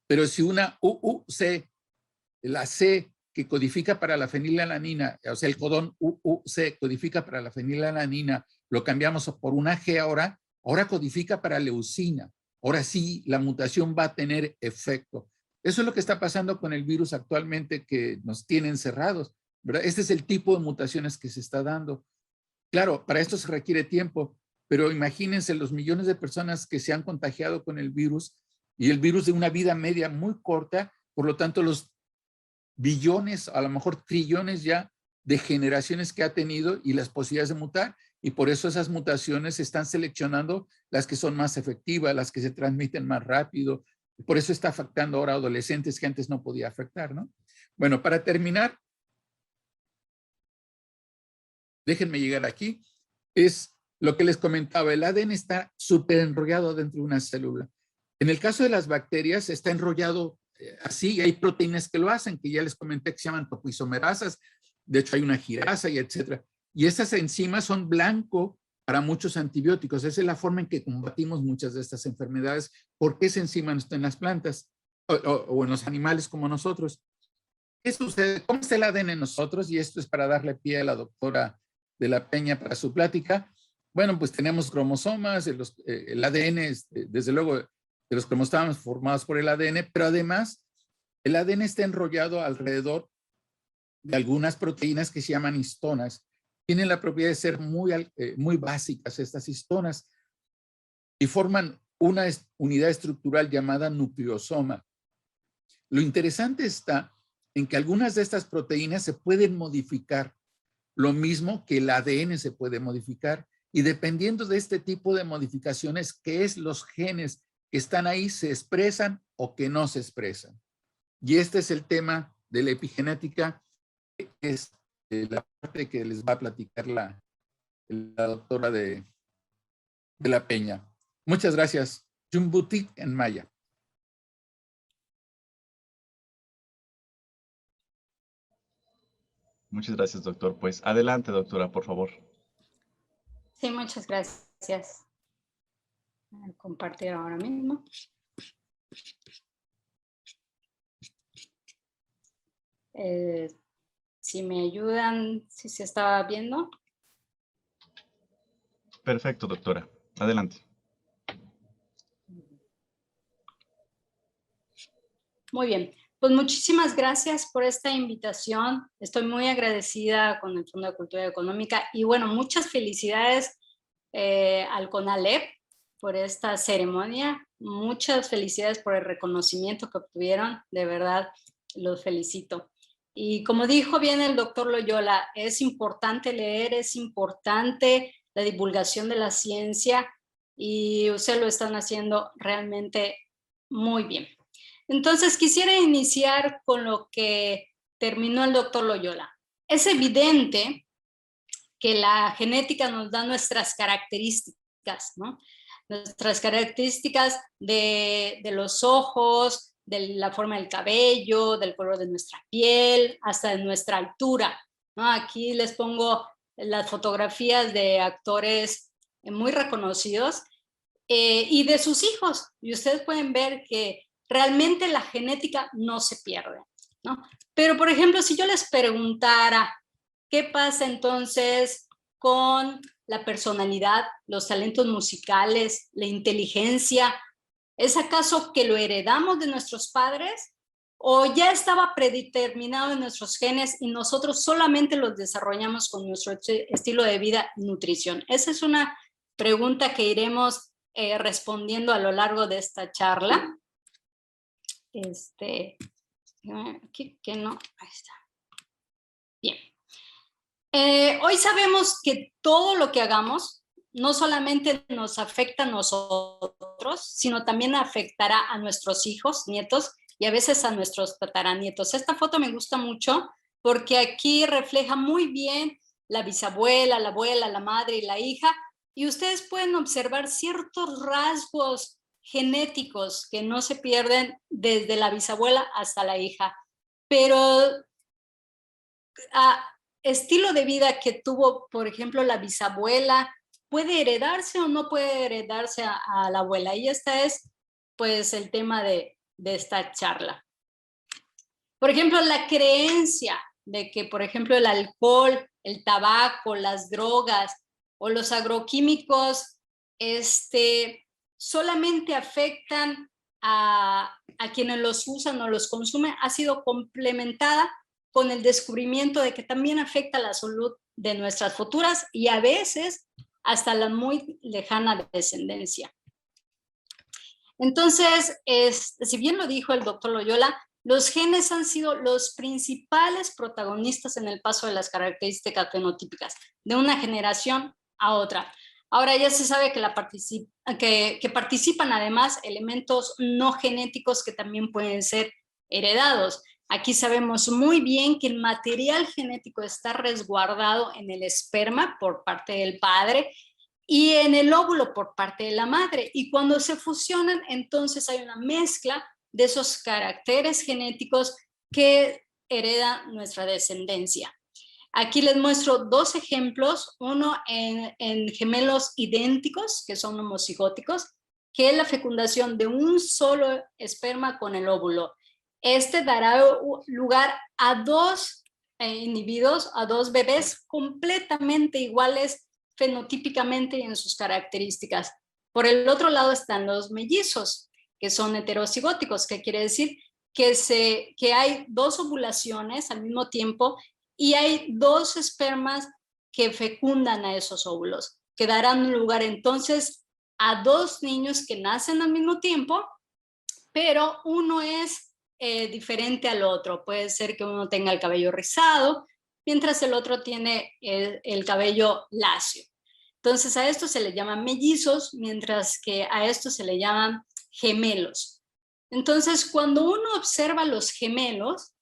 Pero si una UUC, la C que codifica para la fenilalanina, o sea, el codón UUC codifica para la fenilalanina, lo cambiamos por una G ahora codifica para leucina. Ahora sí, la mutación va a tener efecto. Eso es lo que está pasando con el virus actualmente, que nos tiene encerrados, ¿verdad? Este es el tipo de mutaciones que se está dando. Claro, para esto se requiere tiempo, pero imagínense los millones de personas que se han contagiado con el virus y el virus de una vida media muy corta, por lo tanto los billones, a lo mejor trillones ya de generaciones que ha tenido y las posibilidades de mutar, y por eso esas mutaciones están seleccionando las que son más efectivas, las que se transmiten más rápido, por eso está afectando ahora a adolescentes que antes no podía afectar, ¿no? Bueno, para terminar, déjenme llegar aquí, es lo que les comentaba, el ADN está súper enrollado dentro de una célula. En el caso de las bacterias está enrollado así, y hay proteínas que lo hacen, que ya les comenté que se llaman topoisomerasas, de hecho hay una girasa y etcétera. Y esas enzimas son blanco para muchos antibióticos. Esa es la forma en que combatimos muchas de estas enfermedades, porque esa enzima no está en las plantas o en los animales como nosotros. ¿Qué sucede? ¿Cómo está el ADN en nosotros? Y esto es para darle pie a la doctora de la Peña para su plática. Bueno, pues tenemos cromosomas, el ADN, desde luego, de los cromosomas formados por el ADN, pero además el ADN está enrollado alrededor de algunas proteínas que se llaman histonas. Tienen la propiedad de ser muy básicas estas histonas y forman una unidad estructural llamada nucleosoma. Lo interesante está en que algunas de estas proteínas se pueden modificar, lo mismo que el ADN se puede modificar, y dependiendo de este tipo de modificaciones, que es los genes que están ahí, se expresan o que no se expresan. Y este es el tema de la epigenética, que es la parte que les va a platicar la doctora de la Peña. Muchas gracias. Jumbutik en maya. Muchas gracias, doctor. Pues adelante, doctora, por favor. Sí, muchas gracias. Voy a compartir ahora mismo. Si me ayudan, si se estaba viendo. Perfecto, doctora. Adelante. Muy bien. Pues muchísimas gracias por esta invitación. Estoy muy agradecida con el Fondo de Cultura Económica y bueno, muchas felicidades al CONALEP por esta ceremonia. Muchas felicidades por el reconocimiento que obtuvieron. De verdad, los felicito. Y como dijo bien el doctor Loyola, es importante leer, es importante la divulgación de la ciencia y ustedes lo están haciendo realmente muy bien. Entonces, quisiera iniciar con lo que terminó el doctor Loyola. Es evidente que la genética nos da nuestras características, ¿no? Nuestras características de los ojos, de la forma del cabello, del color de nuestra piel, hasta de nuestra altura, ¿no? Aquí les pongo las fotografías de actores muy reconocidos y de sus hijos. Y ustedes pueden ver que realmente la genética no se pierde, ¿no? Pero, por ejemplo, si yo les preguntara, ¿qué pasa entonces con la personalidad, los talentos musicales, la inteligencia? ¿Es acaso que lo heredamos de nuestros padres? ¿O ya estaba predeterminado en nuestros genes y nosotros solamente los desarrollamos con nuestro estilo de vida y nutrición? Esa es una pregunta que iremos respondiendo a lo largo de esta charla. Aquí que no, ahí está. Bien. Hoy sabemos que todo lo que hagamos no solamente nos afecta a nosotros, sino también afectará a nuestros hijos, nietos y a veces a nuestros tataranietos. Esta foto me gusta mucho porque aquí refleja muy bien la bisabuela, la abuela, la madre y la hija, y ustedes pueden observar ciertos rasgos genéticos que no se pierden desde la bisabuela hasta la hija, pero estilo de vida que tuvo, por ejemplo, la bisabuela, ¿puede heredarse o no puede heredarse a la abuela? Y este es, pues, el tema de esta charla. Por ejemplo, la creencia de que, por ejemplo, el alcohol, el tabaco, las drogas o los agroquímicos solamente afectan a quienes los usan o los consumen, ha sido complementada con el descubrimiento de que también afecta la salud de nuestras futuras y a veces hasta la muy lejana descendencia. Entonces, si bien lo dijo el doctor Loyola, los genes han sido los principales protagonistas en el paso de las características fenotípicas de una generación a otra. Ahora ya se sabe que participan además elementos no genéticos que también pueden ser heredados. Aquí sabemos muy bien que el material genético está resguardado en el esperma por parte del padre y en el óvulo por parte de la madre. Y cuando se fusionan, entonces hay una mezcla de esos caracteres genéticos que hereda nuestra descendencia. Aquí les muestro dos ejemplos, uno en gemelos idénticos, que son homocigóticos, que es la fecundación de un solo esperma con el óvulo. Este dará lugar a dos individuos, a dos bebés completamente iguales fenotípicamente y en sus características. Por el otro lado están los mellizos, que son heterocigóticos, que quiere decir que hay dos ovulaciones al mismo tiempo y hay dos espermas que fecundan a esos óvulos, que darán lugar entonces a dos niños que nacen al mismo tiempo, pero uno es diferente al otro. Puede ser que uno tenga el cabello rizado, mientras el otro tiene el cabello lacio. Entonces a esto se le llaman mellizos, mientras que a esto se le llaman gemelos. Entonces cuando uno observa los gemelos,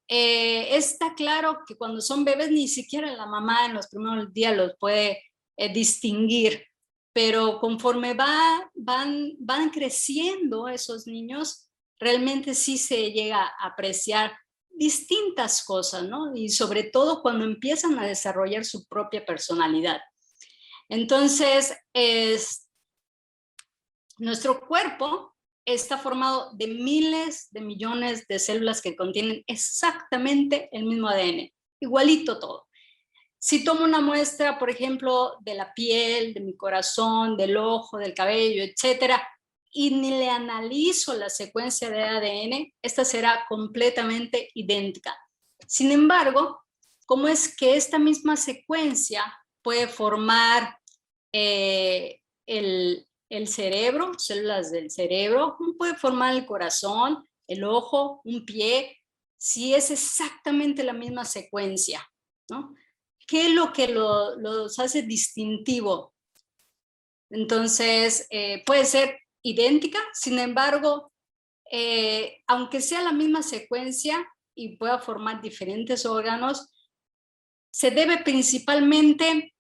está claro que cuando son bebés ni siquiera la mamá en los primeros días los puede distinguir, pero conforme van creciendo esos niños, realmente sí se llega a apreciar distintas cosas, ¿no? Y sobre todo cuando empiezan a desarrollar su propia personalidad. Entonces, nuestro cuerpo está formado de miles de millones de células que contienen exactamente el mismo ADN, igualito todo. Si tomo una muestra, por ejemplo, de la piel, de mi corazón, del ojo, del cabello, etcétera, y ni le analizo la secuencia de ADN, esta será completamente idéntica. Sin embargo, ¿cómo es que esta misma secuencia puede formar el cerebro, células del cerebro? ¿Cómo puede formar el corazón, el ojo, un pie, si es exactamente la misma secuencia, ¿no? ¿Qué es lo que los hace distintivo? Entonces, puede ser idéntica, sin embargo, aunque sea la misma secuencia y pueda formar diferentes órganos, se debe principalmente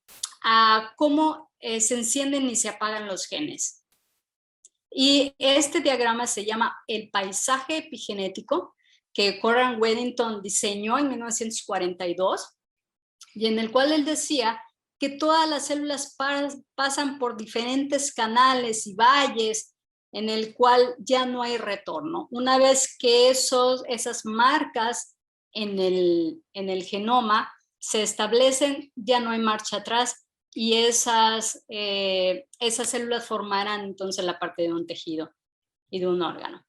a cómo se encienden y se apagan los genes. Y este diagrama se llama el paisaje epigenético, que Conrad Weddington diseñó en 1942, y en el cual él decía que todas las células pasan por diferentes canales y valles en el cual ya no hay retorno. Una vez que esas marcas en el genoma se establecen, ya no hay marcha atrás y esas células formarán entonces la parte de un tejido y de un órgano.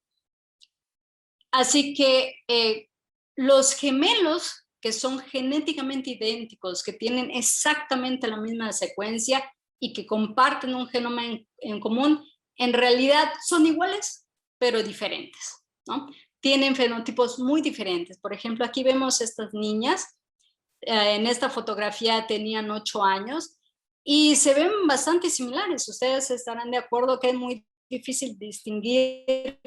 Así que los gemelos que son genéticamente idénticos, que tienen exactamente la misma secuencia y que comparten un genoma en común, en realidad son iguales, pero diferentes, ¿no? Tienen fenotipos muy diferentes. Por ejemplo, aquí vemos estas niñas. En esta fotografía tenían 8 años y se ven bastante similares. Ustedes estarán de acuerdo que es muy difícil distinguir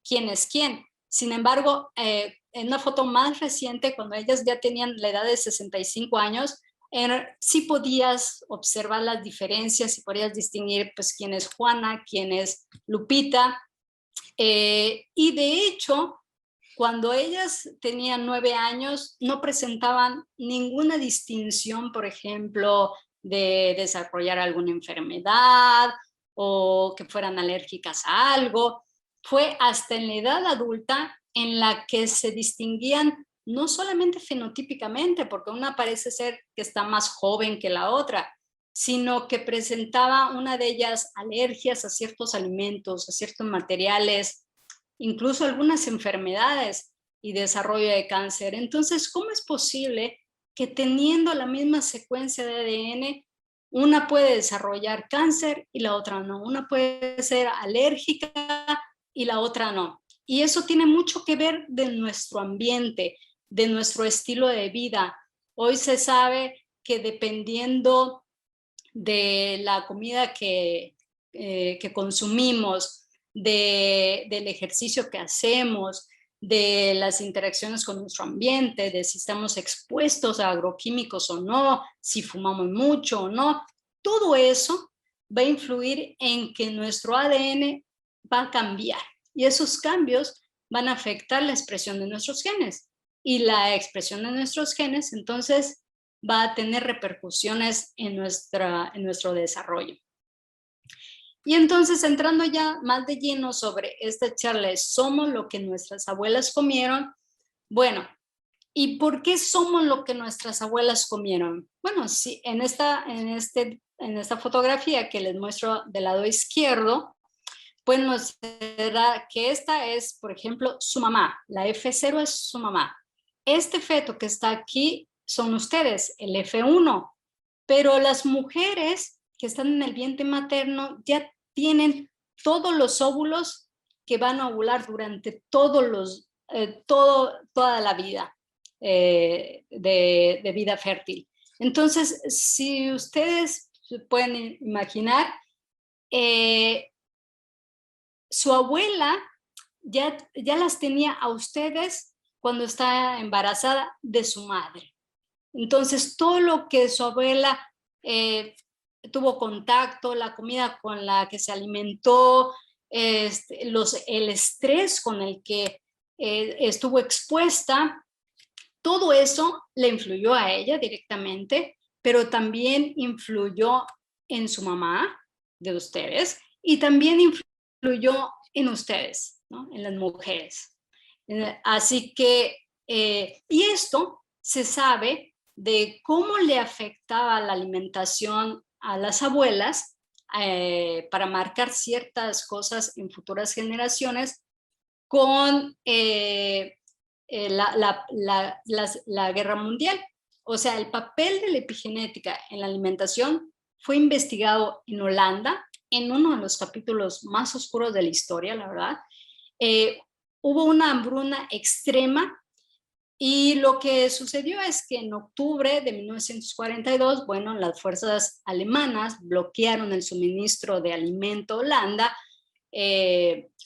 quién es quién. Sin embargo, en una foto más reciente, cuando ellas ya tenían la edad de 65 años, sí podías observar las diferencias y podías distinguir pues quién es Juana, quién es Lupita. Y de hecho, cuando ellas tenían 9 años, no presentaban ninguna distinción, por ejemplo, de desarrollar alguna enfermedad o que fueran alérgicas a algo. Fue hasta en la edad adulta en la que se distinguían no solamente fenotípicamente, porque una parece ser que está más joven que la otra, sino que presentaba una de ellas alergias a ciertos alimentos, a ciertos materiales, incluso algunas enfermedades y desarrollo de cáncer. Entonces, ¿cómo es posible que teniendo la misma secuencia de ADN, una puede desarrollar cáncer y la otra no. Una puede ser alérgica y la otra no. Y eso tiene mucho que ver de nuestro ambiente, de nuestro estilo de vida. Hoy se sabe que dependiendo de la comida que consumimos, del ejercicio que hacemos, de las interacciones con nuestro ambiente, de si estamos expuestos a agroquímicos o no, si fumamos mucho o no, todo eso va a influir en que nuestro ADN va a cambiar y esos cambios van a afectar la expresión de nuestros genes y la expresión de nuestros genes entonces va a tener repercusiones en nuestro desarrollo. Y entonces, entrando ya más de lleno sobre esta charla, ¿somos lo que nuestras abuelas comieron? Bueno, ¿y por qué somos lo que nuestras abuelas comieron? Bueno, sí, en esta fotografía que les muestro del lado izquierdo, pues nos verá que esta es, por ejemplo, su mamá. La F0 es su mamá. Este feto que está aquí son ustedes, el F1. Pero las mujeres que están en el vientre materno ya tienen todos los óvulos que van a ovular durante toda la vida de vida fértil. Entonces, si ustedes se pueden imaginar, su abuela ya las tenía a ustedes cuando está embarazada de su madre. Entonces, todo lo que su abuela tuvo contacto, la comida con la que se alimentó, el estrés con el que estuvo expuesta, todo eso le influyó a ella directamente, pero también influyó en su mamá de ustedes y también influyó en ustedes, ¿no? En las mujeres. Así que, y esto se sabe de cómo le afectaba la alimentación a las abuelas para marcar ciertas cosas en futuras generaciones con la guerra mundial. O sea, el papel de la epigenética en la alimentación fue investigado en Holanda, en uno de los capítulos más oscuros de la historia, la verdad. Hubo una hambruna extrema y lo que sucedió es que en octubre de 1942, bueno, las fuerzas alemanas bloquearon el suministro de alimento a Holanda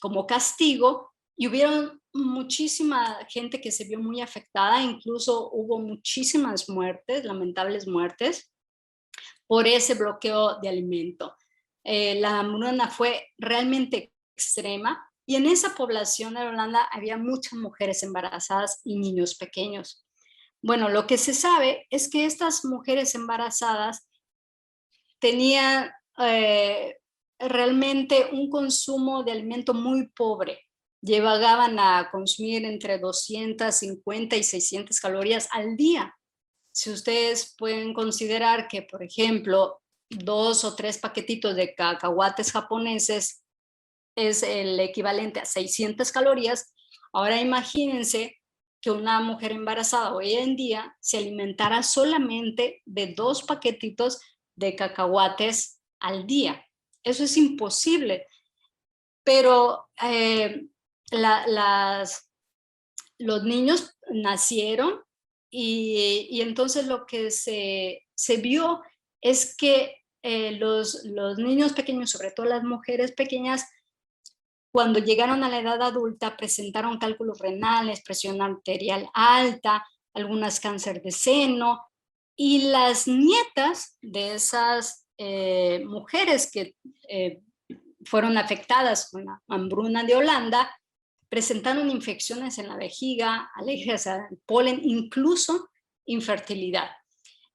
como castigo y hubieron muchísima gente que se vio muy afectada, incluso hubo muchísimas muertes, lamentables muertes, por ese bloqueo de alimento. La hambruna fue realmente extrema y en esa población de Holanda había muchas mujeres embarazadas y niños pequeños. Bueno, lo que se sabe es que estas mujeres embarazadas tenían realmente un consumo de alimento muy pobre. Llegaban a consumir entre 250 y 600 calorías al día. Si ustedes pueden considerar que, por ejemplo, 2 o 3 paquetitos de cacahuates japoneses es el equivalente a 600 calorías, ahora imagínense que una mujer embarazada hoy en día se alimentara solamente de 2 paquetitos de cacahuates al día. Eso es imposible. Pero los niños nacieron y entonces lo que se vio es que los niños pequeños, sobre todo las mujeres pequeñas, cuando llegaron a la edad adulta presentaron cálculos renales, presión arterial alta, algunas cáncer de seno, y las nietas de esas mujeres que fueron afectadas con la hambruna de Holanda presentaron infecciones en la vejiga, alergias al polen, incluso infertilidad.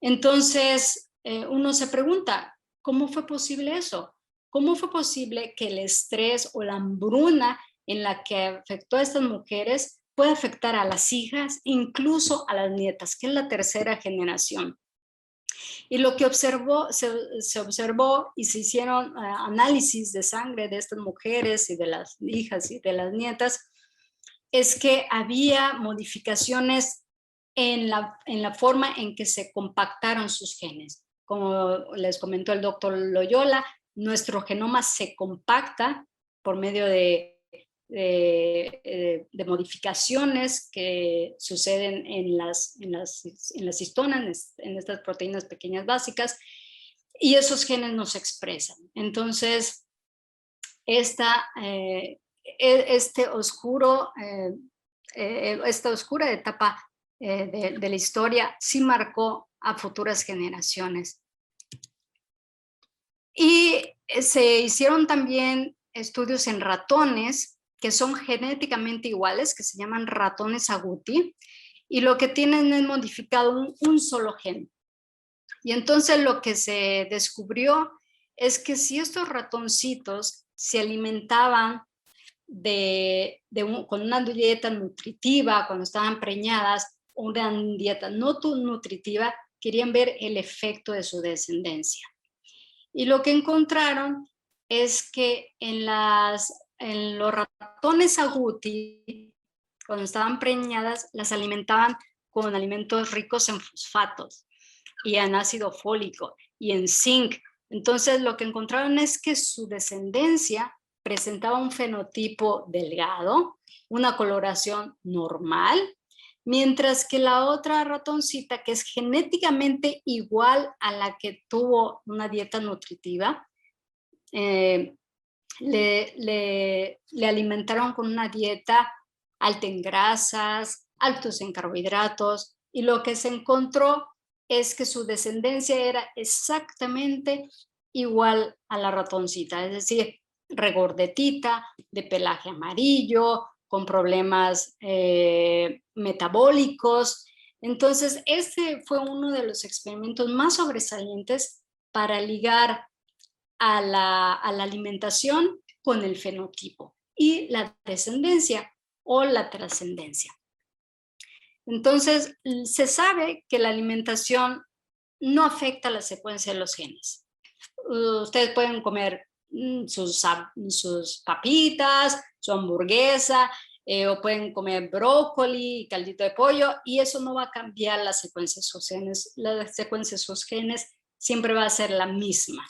Entonces, uno se pregunta, ¿cómo fue posible eso? ¿Cómo fue posible que el estrés o la hambruna en la que afectó a estas mujeres puede afectar a las hijas, incluso a las nietas, que es la tercera generación? Y lo que se observó y se hicieron análisis de sangre de estas mujeres y de las hijas y de las nietas, es que había modificaciones en la forma en que se compactaron sus genes. Como les comentó el doctor Loyola, nuestro genoma se compacta por medio de modificaciones que suceden en las histonas, en estas proteínas pequeñas básicas, y esos genes no se expresan. Entonces, esta oscura etapa de la historia sí marcó a futuras generaciones. Y se hicieron también estudios en ratones que son genéticamente iguales, que se llaman ratones agouti, y lo que tienen es modificado un solo gen. Y entonces lo que se descubrió es que si estos ratoncitos se alimentaban con una dieta nutritiva cuando estaban preñadas, o una dieta no nutritiva, querían ver el efecto de su descendencia. Y lo que encontraron es que en los ratones agouti, cuando estaban preñadas, las alimentaban con alimentos ricos en fosfatos y en ácido fólico y en zinc. Entonces lo que encontraron es que su descendencia presentaba un fenotipo delgado, una coloración normal, mientras que la otra ratoncita, que es genéticamente igual a la que tuvo una dieta nutritiva, le alimentaron con una dieta alta en grasas, altos en carbohidratos, y lo que se encontró es que su descendencia era exactamente igual a la ratoncita, es decir, regordetita, de pelaje amarillo, con problemas metabólicos. Entonces, este fue uno de los experimentos más sobresalientes para ligar a la alimentación con el fenotipo y la descendencia o la trascendencia. Entonces, se sabe que la alimentación no afecta la secuencia de los genes. Ustedes pueden comer sus papitas, su hamburguesa, o pueden comer brócoli, caldito de pollo, y eso no va a cambiar la secuencia de sus genes. La secuencia de sus genes siempre va a ser la misma.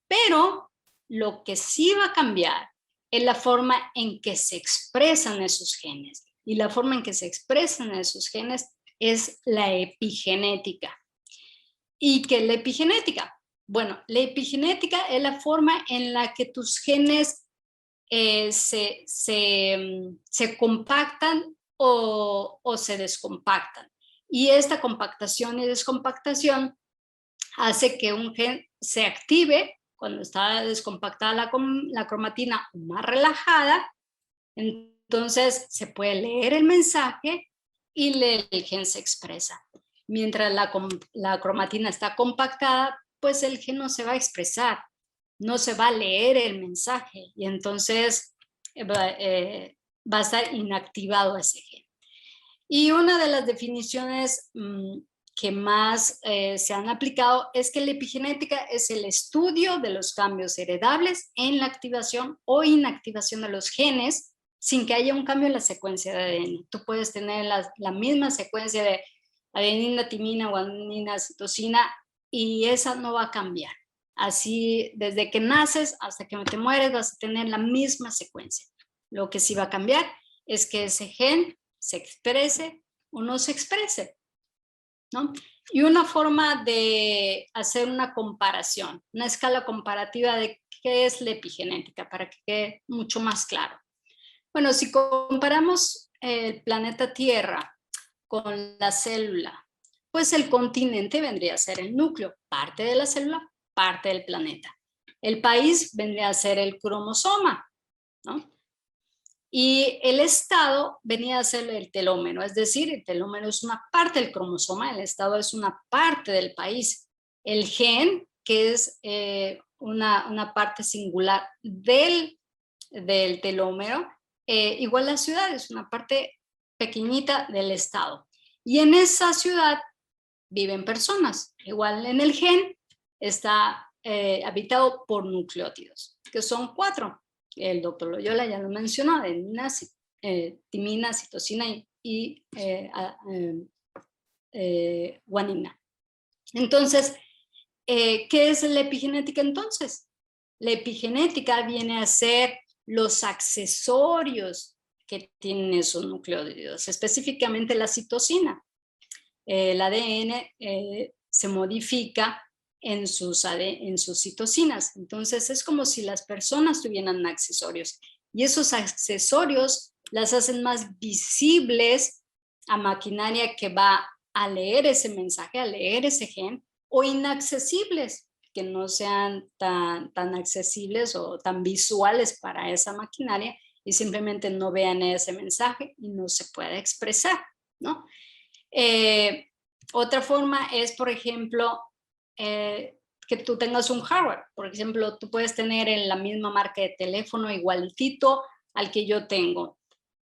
Pero lo que sí va a cambiar es la forma en que se expresan esos genes. Y la forma en que se expresan esos genes es la epigenética. ¿Y qué es la epigenética? Bueno, la epigenética es la forma en la que tus genes se compactan o se descompactan. Y esta compactación y descompactación hace que un gen se active cuando está descompactada la cromatina más relajada. Entonces se puede leer el mensaje y el gen se expresa. Mientras la cromatina está compactada, pues el gen no se va a expresar, no se va a leer el mensaje y entonces va a estar inactivado ese gen. Y una de las definiciones que más se han aplicado es que la epigenética es el estudio de los cambios heredables en la activación o inactivación de los genes sin que haya un cambio en la secuencia de ADN. Tú puedes tener la misma secuencia de adenina, timina, guanina, citosina y esa no va a cambiar. Así, desde que naces hasta que te mueres vas a tener la misma secuencia. Lo que sí va a cambiar es que ese gen se exprese o no se exprese, ¿no? Y una forma de hacer una comparación, una escala comparativa de qué es la epigenética, para que quede mucho más claro. Bueno, si comparamos el planeta Tierra con la célula, pues el continente vendría a ser el núcleo, parte de la célula, parte del planeta. El país vendría a ser el cromosoma, ¿no? Y el estado venía a ser el telómero, es decir, el telómero es una parte del cromosoma, el estado es una parte del país. El gen, que es una parte singular del telómero, igual la ciudad es una parte pequeñita del estado. Y en esa ciudad viven personas. Igual en el gen está habitado por nucleótidos, que son 4. El doctor Loyola ya lo mencionó, adenina, timina, citosina y guanina. Entonces, ¿qué es la epigenética entonces? La epigenética viene a ser los accesorios que tienen esos nucleótidos, específicamente la citosina. El ADN se modifica en sus citosinas. Entonces es como si las personas tuvieran accesorios. Y esos accesorios las hacen más visibles a maquinaria que va a leer ese mensaje, a leer ese gen, o inaccesibles, que no sean tan accesibles o tan visuales para esa maquinaria y simplemente no vean ese mensaje y no se puede expresar, ¿no? Otra forma es, por ejemplo, que tú tengas un hardware. Por ejemplo, tú puedes tener en la misma marca de teléfono igualitito al que yo tengo.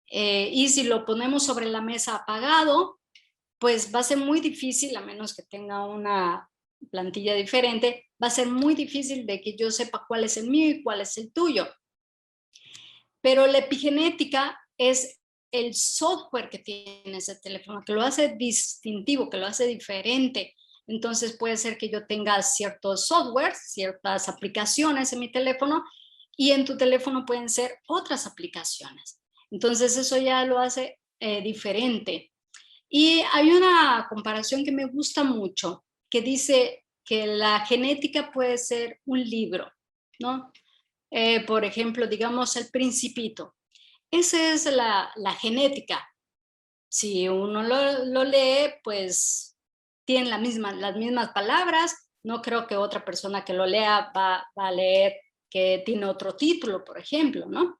Y si lo ponemos sobre la mesa apagado, pues va a ser muy difícil, a menos que tenga una plantilla diferente, va a ser muy difícil de que yo sepa cuál es el mío y cuál es el tuyo. Pero la epigenética es el software que tiene ese teléfono, que lo hace distintivo, que lo hace diferente. Entonces puede ser que yo tenga ciertos softwares, ciertas aplicaciones en mi teléfono, y en tu teléfono pueden ser otras aplicaciones. Entonces eso ya lo hace diferente. Y hay una comparación que me gusta mucho, que dice que la genética puede ser un libro, ¿no? Por ejemplo, digamos El Principito. Esa es la genética. Si uno lo lee, pues tiene las mismas palabras. No creo que otra persona que lo lea va a leer que tiene otro título, por ejemplo, ¿no?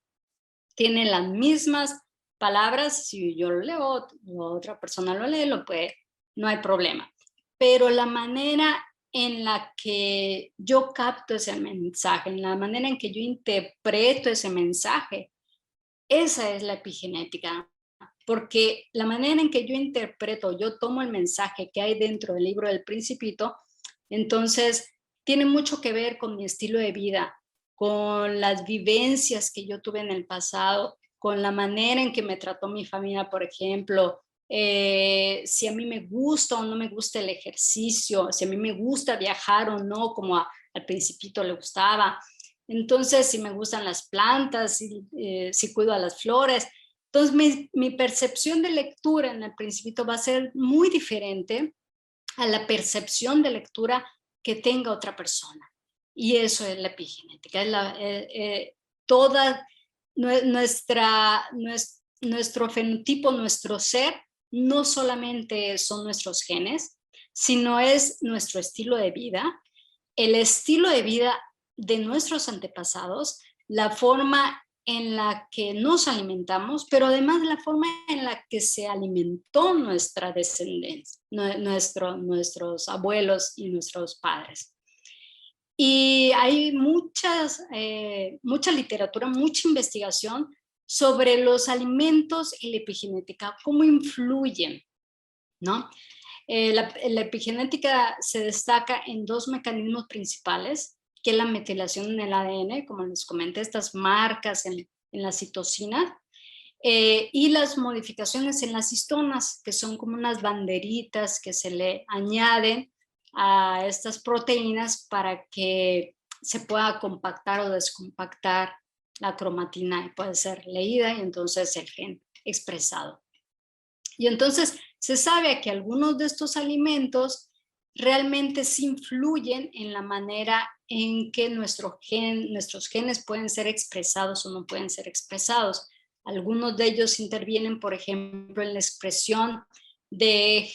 Tiene las mismas palabras. Si yo lo leo, otra persona lo lee, no hay problema. Pero la manera en la que yo capto ese mensaje, en la manera en que yo interpreto ese mensaje, esa es la epigenética. Porque la manera en que yo interpreto, yo tomo el mensaje que hay dentro del libro del Principito, entonces tiene mucho que ver con mi estilo de vida, con las vivencias que yo tuve en el pasado, con la manera en que me trató mi familia, por ejemplo, si a mí me gusta o no me gusta el ejercicio, si a mí me gusta viajar o no, como al Principito le gustaba. Entonces, si me gustan las plantas, si cuido a las flores. Entonces, mi percepción de lectura en el Principito va a ser muy diferente a la percepción de lectura que tenga otra persona. Y eso es la epigenética. Es toda nuestro fenotipo, nuestro ser, no solamente son nuestros genes, sino es nuestro estilo de vida, el estilo de vida de nuestros antepasados, la forma en la que nos alimentamos, pero además la forma en la que se alimentó nuestra descendencia, nuestros abuelos y nuestros padres. Y hay mucha literatura, mucha investigación sobre los alimentos y la epigenética, cómo influyen, ¿no? La epigenética se destaca en dos mecanismos principales, que es la metilación en el ADN, como les comenté, estas marcas en la citosina, y las modificaciones en las histonas, que son como unas banderitas que se le añaden a estas proteínas para que se pueda compactar o descompactar la cromatina y puede ser leída y entonces el gen expresado. Y entonces se sabe que algunos de estos alimentos realmente sí influyen en la manera en que nuestros genes pueden ser expresados o no pueden ser expresados. Algunos de ellos intervienen, por ejemplo, en la expresión de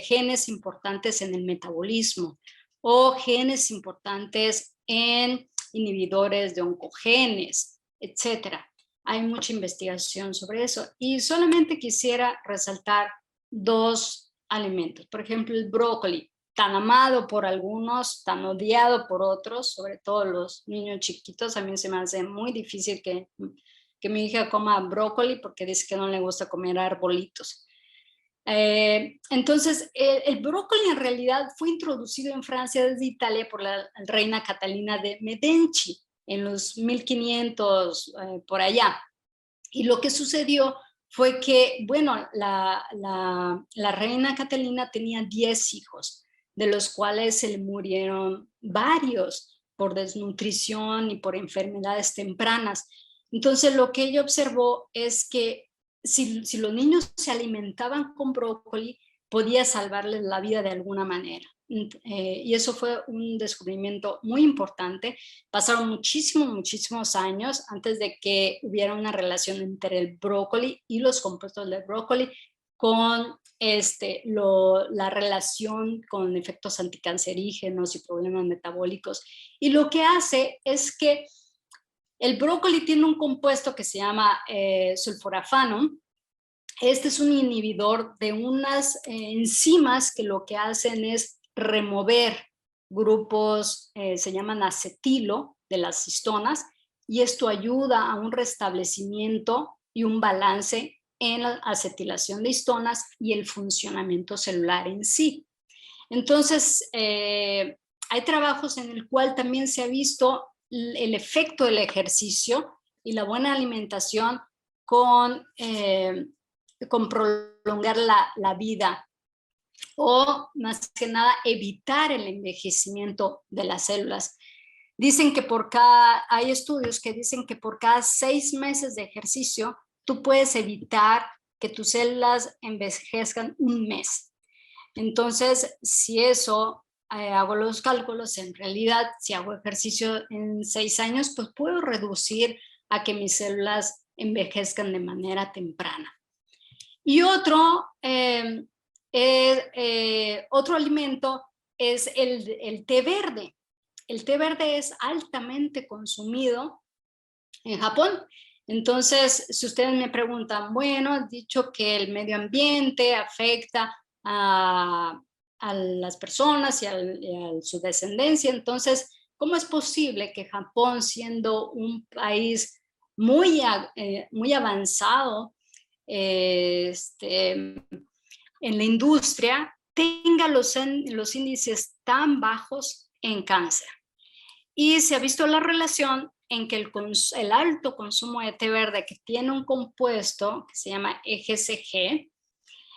genes importantes en el metabolismo o genes importantes en inhibidores de oncogenes, etcétera. Hay mucha investigación sobre eso y solamente quisiera resaltar dos alimentos. Por ejemplo, el brócoli, tan amado por algunos, tan odiado por otros, sobre todo los niños chiquitos. A mí se me hace muy difícil que mi hija coma brócoli porque dice que no le gusta comer arbolitos. Entonces, el brócoli en realidad fue introducido en Francia desde Italia por la reina Catalina de Medici en los 1500 por allá. Y lo que sucedió fue que, bueno, la reina Catalina tenía 10 hijos, de los cuales se le murieron varios por desnutrición y por enfermedades tempranas. Entonces, lo que ella observó es que si los niños se alimentaban con brócoli, podía salvarles la vida de alguna manera. Y eso fue un descubrimiento muy importante. Pasaron muchísimos años antes de que hubiera una relación entre el brócoli y los compuestos del brócoli con la relación con efectos anticancerígenos y problemas metabólicos. Y lo que hace es que el brócoli tiene un compuesto que se llama sulforafano. Este es un inhibidor de unas enzimas que lo que hacen es remover grupos, se llaman acetilo, de las histonas, y esto ayuda a un restablecimiento y un balance en la acetilación de histonas y el funcionamiento celular en sí. Entonces, hay trabajos en el cual también se ha visto el efecto del ejercicio y la buena alimentación con prolongar la vida, o más que nada evitar el envejecimiento de las células. Dicen que hay estudios que dicen que por cada 6 meses de ejercicio tú puedes evitar que tus células envejezcan 1 mes. Entonces, si eso, hago los cálculos, en realidad, si hago ejercicio en 6 años, pues puedo reducir a que mis células envejezcan de manera temprana. Y otro alimento es el té verde. El té verde es altamente consumido en Japón. Entonces, si ustedes me preguntan, bueno, has dicho que el medio ambiente afecta a las personas y a su descendencia, entonces, ¿cómo es posible que Japón, siendo un país muy avanzado en la industria, tenga los índices tan bajos en cáncer? Y se ha visto la relación en que el alto consumo de té verde, que tiene un compuesto que se llama EGCG,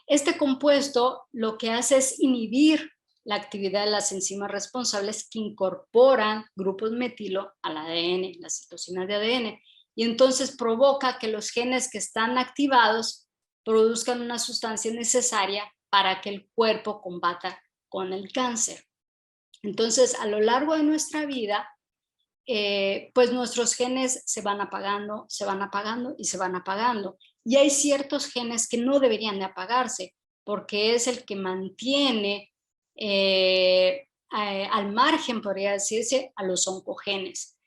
este compuesto lo que hace es inhibir la actividad de las enzimas responsables que incorporan grupos metilo al ADN, las citosinas de ADN, y entonces provoca que los genes que están activados produzcan una sustancia necesaria para que el cuerpo combata con el cáncer. Entonces, a lo largo de nuestra vida, pues nuestros genes se van apagando y se van apagando. Y hay ciertos genes que no deberían de apagarse, porque es el que mantiene al margen, podría decirse, a los oncogenes.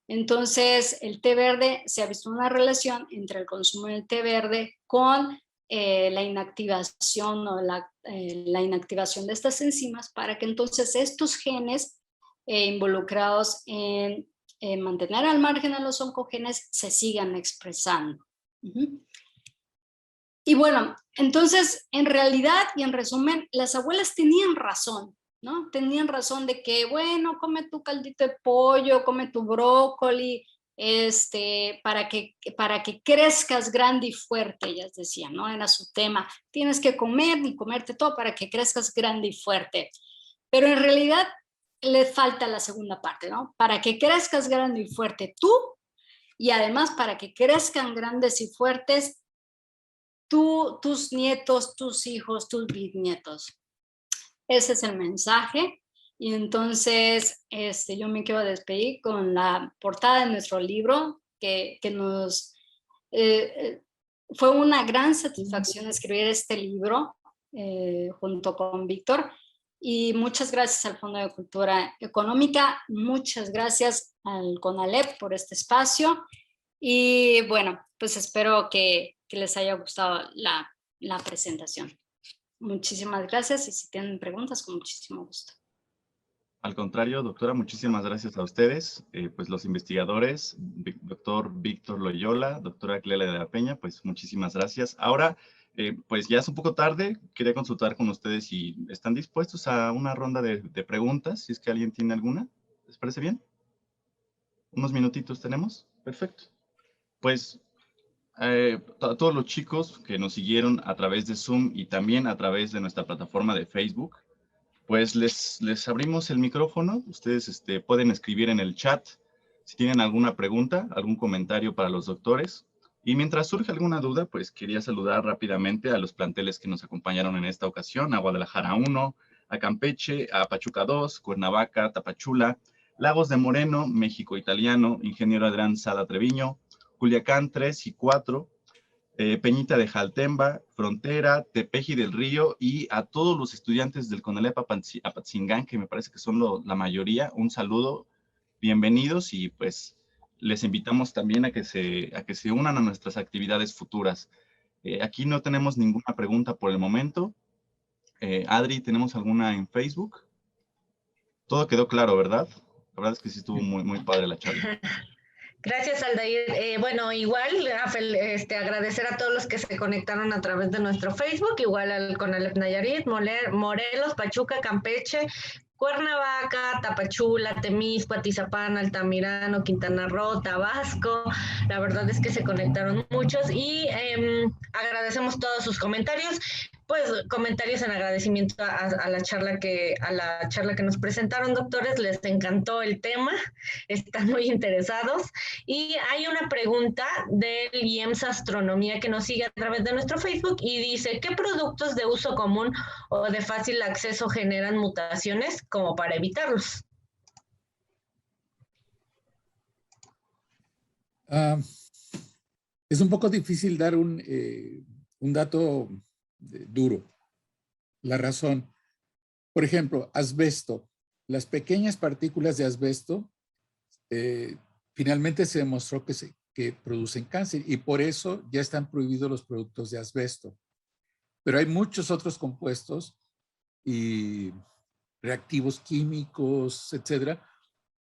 Entonces, el té verde, se ha visto una relación entre el consumo del té verde con la inactivación o la inactivación de estas enzimas, para que entonces estos genes involucrados en mantener al margen a los oncogenes se sigan expresando. Y bueno, entonces, en realidad y en resumen, las abuelas tenían razón, ¿no? Tenían razón de que, bueno, come tu caldito de pollo, come tu brócoli, para que crezcas grande y fuerte, ellas decían, ¿no? Era su tema. Tienes que comer y comerte todo para que crezcas grande y fuerte. Pero en realidad le falta la segunda parte, ¿no? Para que crezcas grande y fuerte tú, y además para que crezcan grandes y fuertes tú, tus nietos, tus hijos, tus bisnietos. Ese es el mensaje. Y entonces yo me quiero despedir con la portada de nuestro libro, que nos fue una gran satisfacción escribir este libro junto con Víctor. Y muchas gracias al Fondo de Cultura Económica, muchas gracias al CONALEP por este espacio. Y bueno, pues espero que les haya gustado la presentación. Muchísimas gracias, y si tienen preguntas, con muchísimo gusto. Al contrario, doctora, muchísimas gracias a ustedes, pues los investigadores, doctor Víctor Loyola, doctora Clela de la Peña, pues muchísimas gracias. Ahora, pues ya es un poco tarde, quería consultar con ustedes si están dispuestos a una ronda de preguntas, si es que alguien tiene alguna. ¿Les parece bien? ¿Unos minutitos tenemos? Perfecto. Pues a todos los chicos que nos siguieron a través de Zoom y también a través de nuestra plataforma de Facebook, pues les abrimos el micrófono. Ustedes pueden escribir en el chat si tienen alguna pregunta, algún comentario para los doctores. Y mientras surge alguna duda, pues quería saludar rápidamente a los planteles que nos acompañaron en esta ocasión, a Guadalajara 1, a Campeche, a Pachuca 2, Cuernavaca, Tapachula, Lagos de Moreno, México Italiano, Ingeniero Adrián Sada Treviño, Culiacán 3 y 4, Peñita de Jaltemba, Frontera, Tepeji del Río y a todos los estudiantes del CONALEP Apatzingán, que me parece que son la mayoría, un saludo, bienvenidos y pues les invitamos también a que se unan a nuestras actividades futuras. Aquí no tenemos ninguna pregunta por el momento. Adri, ¿tenemos alguna en Facebook? Todo quedó claro, ¿verdad? La verdad es que sí estuvo muy, muy padre la charla. Gracias, Aldair. Bueno, igual agradecer a todos los que se conectaron a través de nuestro Facebook, igual al CONALEP Nayarit, Morelos, Pachuca, Campeche, Cuernavaca, Tapachula, Temisco, Atizapán, Altamirano, Quintana Roo, Tabasco. La verdad es que se conectaron muchos y agradecemos todos sus comentarios. Pues comentarios en agradecimiento a la charla que nos presentaron, doctores. Les encantó el tema, están muy interesados. Y hay una pregunta del IEMS Astronomía que nos sigue a través de nuestro Facebook y dice, ¿qué productos de uso común o de fácil acceso generan mutaciones como para evitarlos? Es un poco difícil dar un dato duro. La razón, por ejemplo, asbesto. Las pequeñas partículas de asbesto finalmente se demostró que producen cáncer y por eso ya están prohibidos los productos de asbesto. Pero hay muchos otros compuestos y reactivos químicos, etcétera,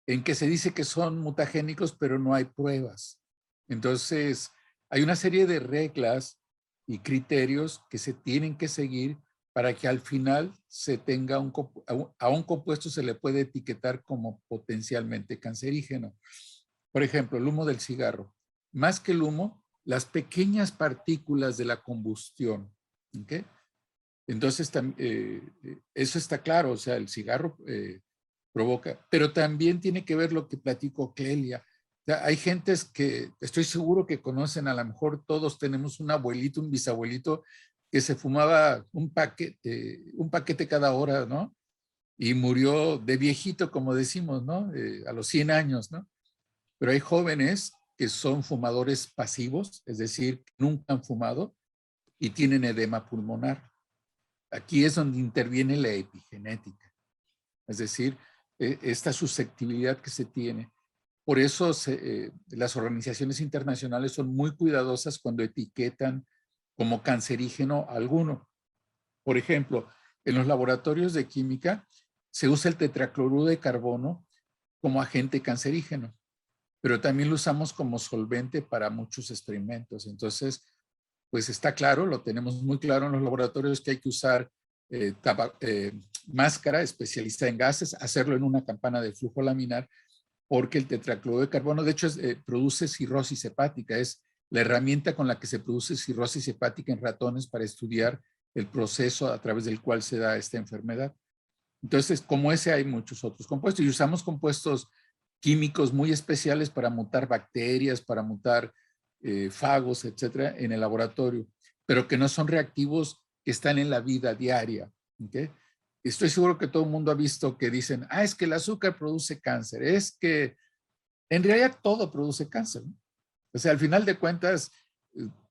en que se dice que son mutagénicos, pero no hay pruebas. Entonces, hay una serie de reglas y criterios que se tienen que seguir para que al final se tenga a un compuesto se le puede etiquetar como potencialmente cancerígeno. Por ejemplo, el humo del cigarro. Más que el humo, las pequeñas partículas de la combustión. ¿Okay? Entonces, eso está claro, o sea, el cigarro provoca, pero también tiene que ver lo que platicó Clelia. O sea, hay gentes que estoy seguro que conocen, a lo mejor todos tenemos un abuelito, un bisabuelito que se fumaba un paquete cada hora, ¿no? Y murió de viejito, como decimos, ¿no? A los 100 años, ¿no? Pero hay jóvenes que son fumadores pasivos, es decir, nunca han fumado y tienen edema pulmonar. Aquí es donde interviene la epigenética, es decir, esta susceptibilidad que se tiene. Por eso las organizaciones internacionales son muy cuidadosas cuando etiquetan como cancerígeno alguno. Por ejemplo, en los laboratorios de química se usa el tetracloruro de carbono como agente cancerígeno, pero también lo usamos como solvente para muchos experimentos. Entonces, pues está claro, lo tenemos muy claro en los laboratorios que hay que usar máscara especialista en gases, hacerlo en una campana de flujo laminar, porque el tetracloruro de carbono, de hecho, produce cirrosis hepática, es la herramienta con la que se produce cirrosis hepática en ratones para estudiar el proceso a través del cual se da esta enfermedad. Entonces, como ese hay muchos otros compuestos y usamos compuestos químicos muy especiales para mutar bacterias, para mutar fagos, etcétera, en el laboratorio, pero que no son reactivos que están en la vida diaria. ¿Okay? Estoy seguro que todo el mundo ha visto que dicen, es que el azúcar produce cáncer, es que en realidad todo produce cáncer, ¿no? O sea, al final de cuentas,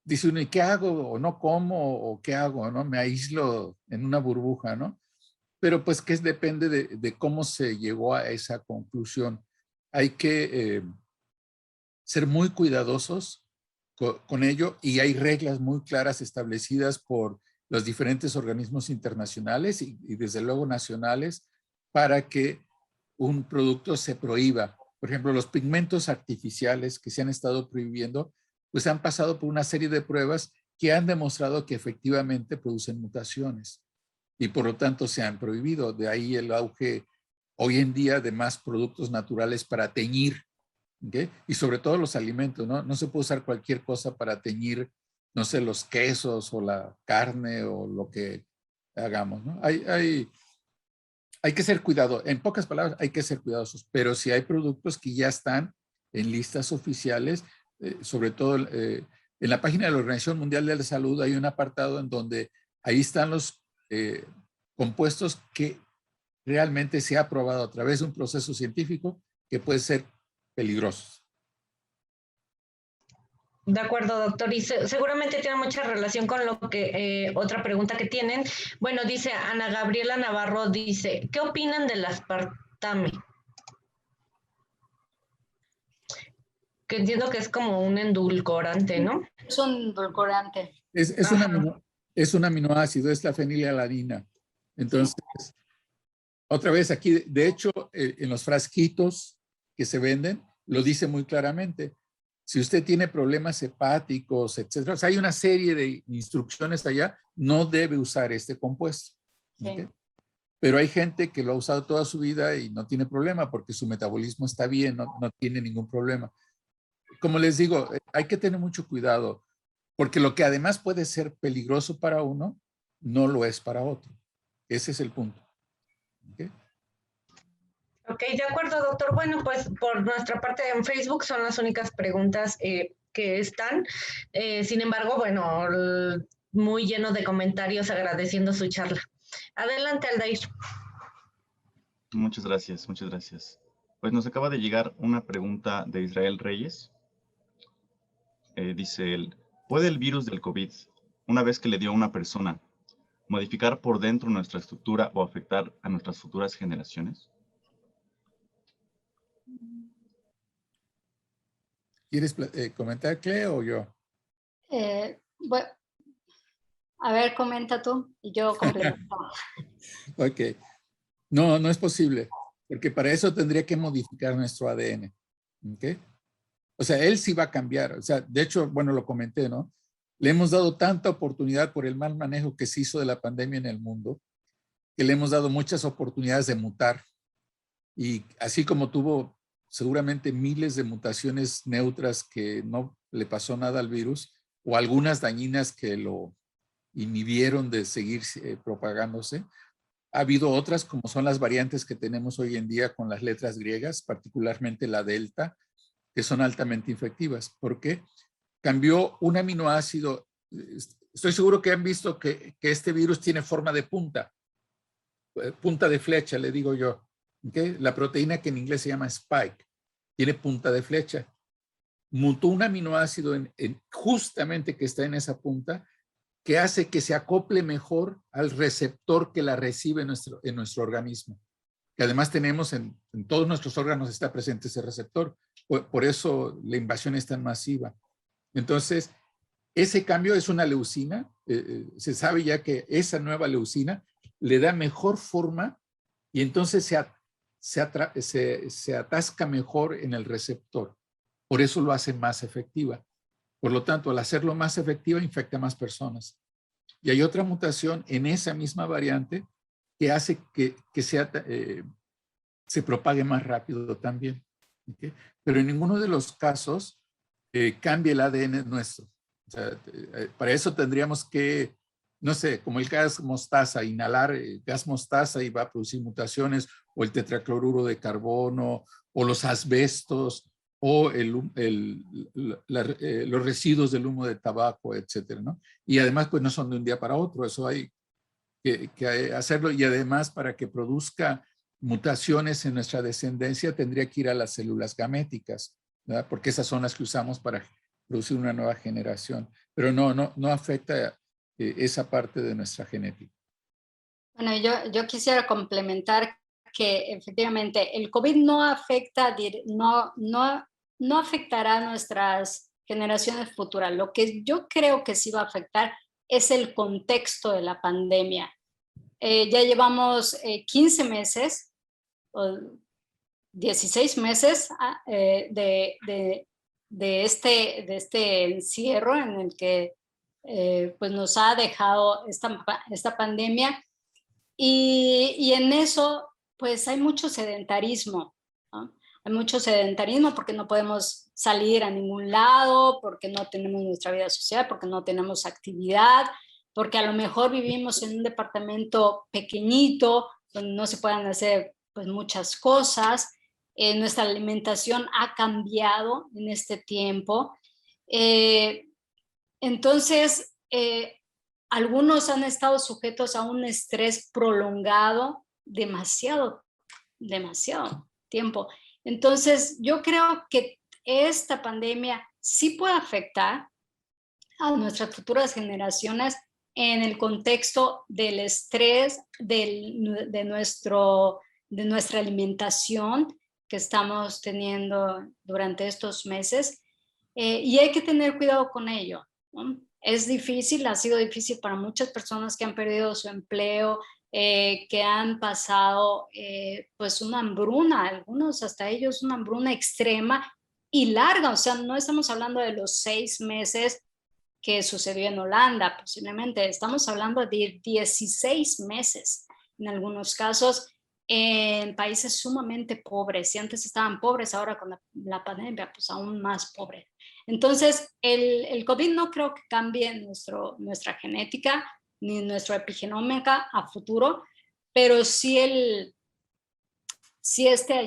dice uno, ¿y qué hago? ¿O no como? ¿O qué hago? ¿No? Me aíslo en una burbuja, ¿no? Pero pues que depende de cómo se llegó a esa conclusión. Hay que ser muy cuidadosos con ello y hay reglas muy claras establecidas por los diferentes organismos internacionales y desde luego nacionales para que un producto se prohíba. Por ejemplo, los pigmentos artificiales que se han estado prohibiendo, pues han pasado por una serie de pruebas que han demostrado que efectivamente producen mutaciones y por lo tanto se han prohibido. De ahí el auge hoy en día de más productos naturales para teñir ¿okay? Y sobre todo los alimentos, ¿no? No se puede usar cualquier cosa para teñir, no sé, los quesos o la carne o lo que hagamos, ¿no? Hay que ser cuidadosos, en pocas palabras, hay que ser cuidadosos, pero si hay productos que ya están en listas oficiales, sobre todo en la página de la Organización Mundial de la Salud hay un apartado en donde ahí están los compuestos que realmente se ha probado a través de un proceso científico que puede ser peligrosos. De acuerdo, doctor. Y seguramente tiene mucha relación con lo que otra pregunta que tienen. Bueno, dice Ana Gabriela Navarro, dice, ¿qué opinan del aspartame? Que entiendo que es como un endulcorante, ¿no? Es un endulcorante. Es un aminoácido, es la fenilalanina. Entonces, otra vez aquí, de hecho, en los frasquitos que se venden, lo dice muy claramente. Si usted tiene problemas hepáticos, etcétera, o sea, hay una serie de instrucciones allá, no debe usar este compuesto. Sí. ¿Okay? Pero hay gente que lo ha usado toda su vida y no tiene problema porque su metabolismo está bien, no tiene ningún problema. Como les digo, hay que tener mucho cuidado porque lo que además puede ser peligroso para uno, no lo es para otro. Ese es el punto. ¿Okay? Ok, de acuerdo, doctor. Bueno, pues por nuestra parte en Facebook son las únicas preguntas que están. Sin embargo, bueno, muy lleno de comentarios agradeciendo su charla. Adelante, Aldair. Muchas gracias, muchas gracias. Pues nos acaba de llegar una pregunta de Israel Reyes. Dice él, ¿puede el virus del COVID, una vez que le dio a una persona, modificar por dentro nuestra estructura o afectar a nuestras futuras generaciones? ¿Quieres comentar, Cleo, o yo? Bueno, a ver, comenta tú y yo complemento. Ok. No, no es posible, porque para eso tendría que modificar nuestro ADN. ¿Ok? O sea, él sí va a cambiar. O sea, de hecho, bueno, lo comenté, ¿no? Le hemos dado tanta oportunidad por el mal manejo que se hizo de la pandemia en el mundo, que le hemos dado muchas oportunidades de mutar. Y así como tuvo seguramente miles de mutaciones neutras que no le pasó nada al virus, o algunas dañinas que lo inhibieron de seguir propagándose, ha habido otras como son las variantes que tenemos hoy en día con las letras griegas, particularmente la delta, que son altamente infectivas. ¿Por qué? Cambió un aminoácido. Estoy seguro que han visto que este virus tiene forma de punta de flecha, le digo yo. ¿Okay? La proteína que en inglés se llama spike, tiene punta de flecha. Mutó un aminoácido justamente que está en esa punta, que hace que se acople mejor al receptor que la recibe en nuestro organismo. Que además tenemos en todos nuestros órganos está presente ese receptor. Por eso la invasión es tan masiva. Entonces, ese cambio es una leucina. Se sabe ya que esa nueva leucina le da mejor forma y entonces se atasca mejor en el receptor. Por eso lo hace más efectiva. Por lo tanto, al hacerlo más efectiva, infecta a más personas. Y hay otra mutación en esa misma variante que hace que se propague más rápido también. ¿Okay? Pero en ninguno de los casos cambia el ADN nuestro. O sea, para eso tendríamos que, no sé, como el gas mostaza, inhalar gas mostaza y va a producir mutaciones, o el tetracloruro de carbono, o los asbestos, o los residuos del humo de tabaco, etcétera, ¿no? Y además, pues no son de un día para otro, eso hay que hacerlo, y además para que produzca mutaciones en nuestra descendencia tendría que ir a las células gaméticas, ¿verdad? Porque esas son las que usamos para producir una nueva generación, pero no afecta esa parte de nuestra genética. Bueno, yo quisiera complementar que efectivamente el COVID no afectará a nuestras generaciones futuras. Lo que yo creo que sí va a afectar es el contexto de la pandemia. Ya llevamos 15 meses, o 16 meses de este encierro en el que pues nos ha dejado esta pandemia, y en eso pues hay mucho sedentarismo, ¿no? Hay mucho sedentarismo porque no podemos salir a ningún lado, porque no tenemos nuestra vida social, porque no tenemos actividad, porque a lo mejor vivimos en un departamento pequeñito donde no se pueden hacer pues muchas cosas. Nuestra alimentación ha cambiado en este tiempo. Entonces, algunos han estado sujetos a un estrés prolongado demasiado tiempo. Entonces, yo creo que esta pandemia sí puede afectar a nuestras futuras generaciones en el contexto del estrés, de nuestra alimentación que estamos teniendo durante estos meses, y hay que tener cuidado con ello, ¿no? Es difícil, ha sido difícil para muchas personas que han perdido su empleo, que han pasado pues una hambruna, algunos hasta ellos una hambruna extrema y larga, o sea, no estamos hablando de los 6 meses que sucedió en Holanda, posiblemente estamos hablando de 16 meses en algunos casos, en países sumamente pobres. Si antes estaban pobres, ahora con la pandemia, pues aún más pobres. Entonces, el COVID no creo que cambie nuestra genética ni nuestra epigenómica a futuro, pero sí este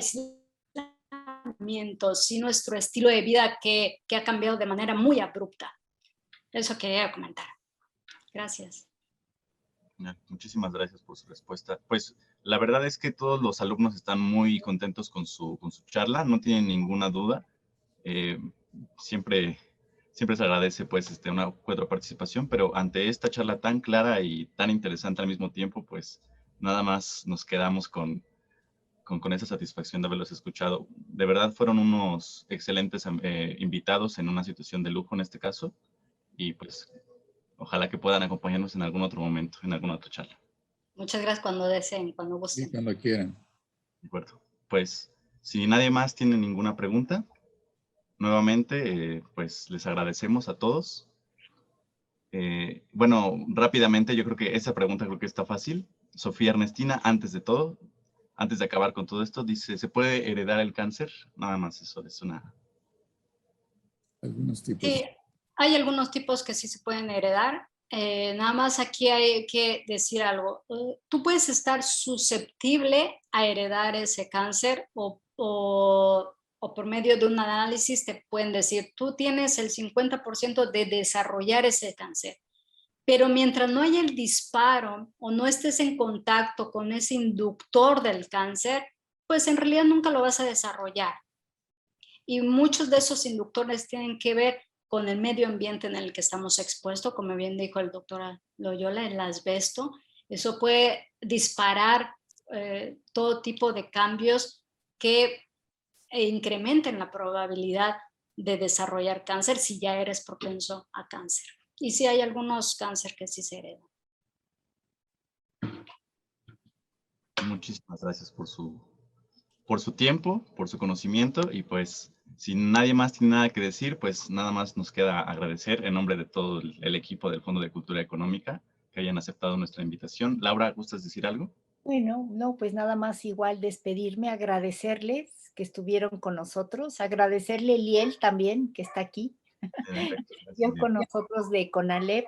aislamiento, sí nuestro estilo de vida que ha cambiado de manera muy abrupta. Eso quería comentar. Gracias. Muchísimas gracias por su respuesta. Pues la verdad es que todos los alumnos están muy contentos con su charla, no tienen ninguna duda. Siempre se agradece pues una u otra participación, pero ante esta charla tan clara y tan interesante al mismo tiempo, pues nada más nos quedamos con esa satisfacción de haberlos escuchado. De verdad fueron unos excelentes invitados en una situación de lujo en este caso, y pues ojalá que puedan acompañarnos en algún otro momento, en alguna otra charla. Muchas gracias, cuando deseen, cuando gusten. Sí, cuando quieran. De acuerdo. Pues, si nadie más tiene ninguna pregunta, nuevamente, pues les agradecemos a todos. Bueno, rápidamente, yo creo que esa pregunta creo que está fácil. Sofía Ernestina, antes de todo, antes de acabar con todo esto, dice, ¿se puede heredar el cáncer? Nada más eso, es una... Algunos tipos. Sí, hay algunos tipos que sí se pueden heredar. Nada más aquí hay que decir algo. Tú puedes estar susceptible a heredar ese cáncer o por medio de un análisis te pueden decir, tú tienes el 50% de desarrollar ese cáncer. Pero mientras no haya el disparo o no estés en contacto con ese inductor del cáncer, pues en realidad nunca lo vas a desarrollar. Y muchos de esos inductores tienen que ver con el medio ambiente en el que estamos expuestos, como bien dijo el doctor Loyola, el asbesto. Eso puede disparar todo tipo de cambios que incrementen la probabilidad de desarrollar cáncer si ya eres propenso a cáncer. Y sí hay algunos cánceres que sí se heredan. Muchísimas gracias por su tiempo, por su conocimiento, y pues si nadie más tiene nada que decir, pues nada más nos queda agradecer en nombre de todo el equipo del Fondo de Cultura Económica que hayan aceptado nuestra invitación. Laura, ¿gustas decir algo? Bueno, no, pues nada más igual despedirme, agradecerles que estuvieron con nosotros, agradecerle a Eliel también, que está aquí, yo con nosotros de CONALEP,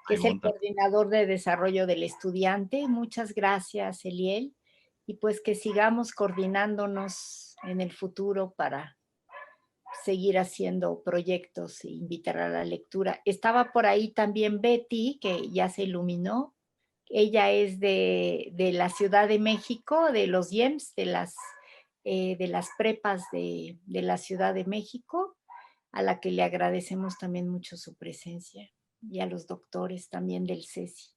que es el coordinador de desarrollo del estudiante. Muchas gracias, Eliel, y pues que sigamos coordinándonos en el futuro para seguir haciendo proyectos e invitar a la lectura. Estaba por ahí también Betty, que ya se iluminó. Ella es de la Ciudad de México, de los IEMS, de las prepas de la Ciudad de México, a la que le agradecemos también mucho su presencia, y a los doctores también del CECI.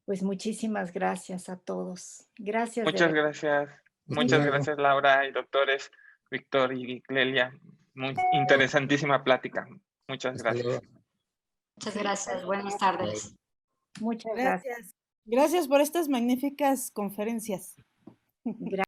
Pues muchísimas gracias a todos. Gracias. Muchas gracias. Muchas gracias, Laura y doctores Víctor y Clelia. Muy interesantísima plática. Muchas gracias. Muchas gracias. Buenas tardes. Muchas gracias. Gracias por estas magníficas conferencias. Gracias.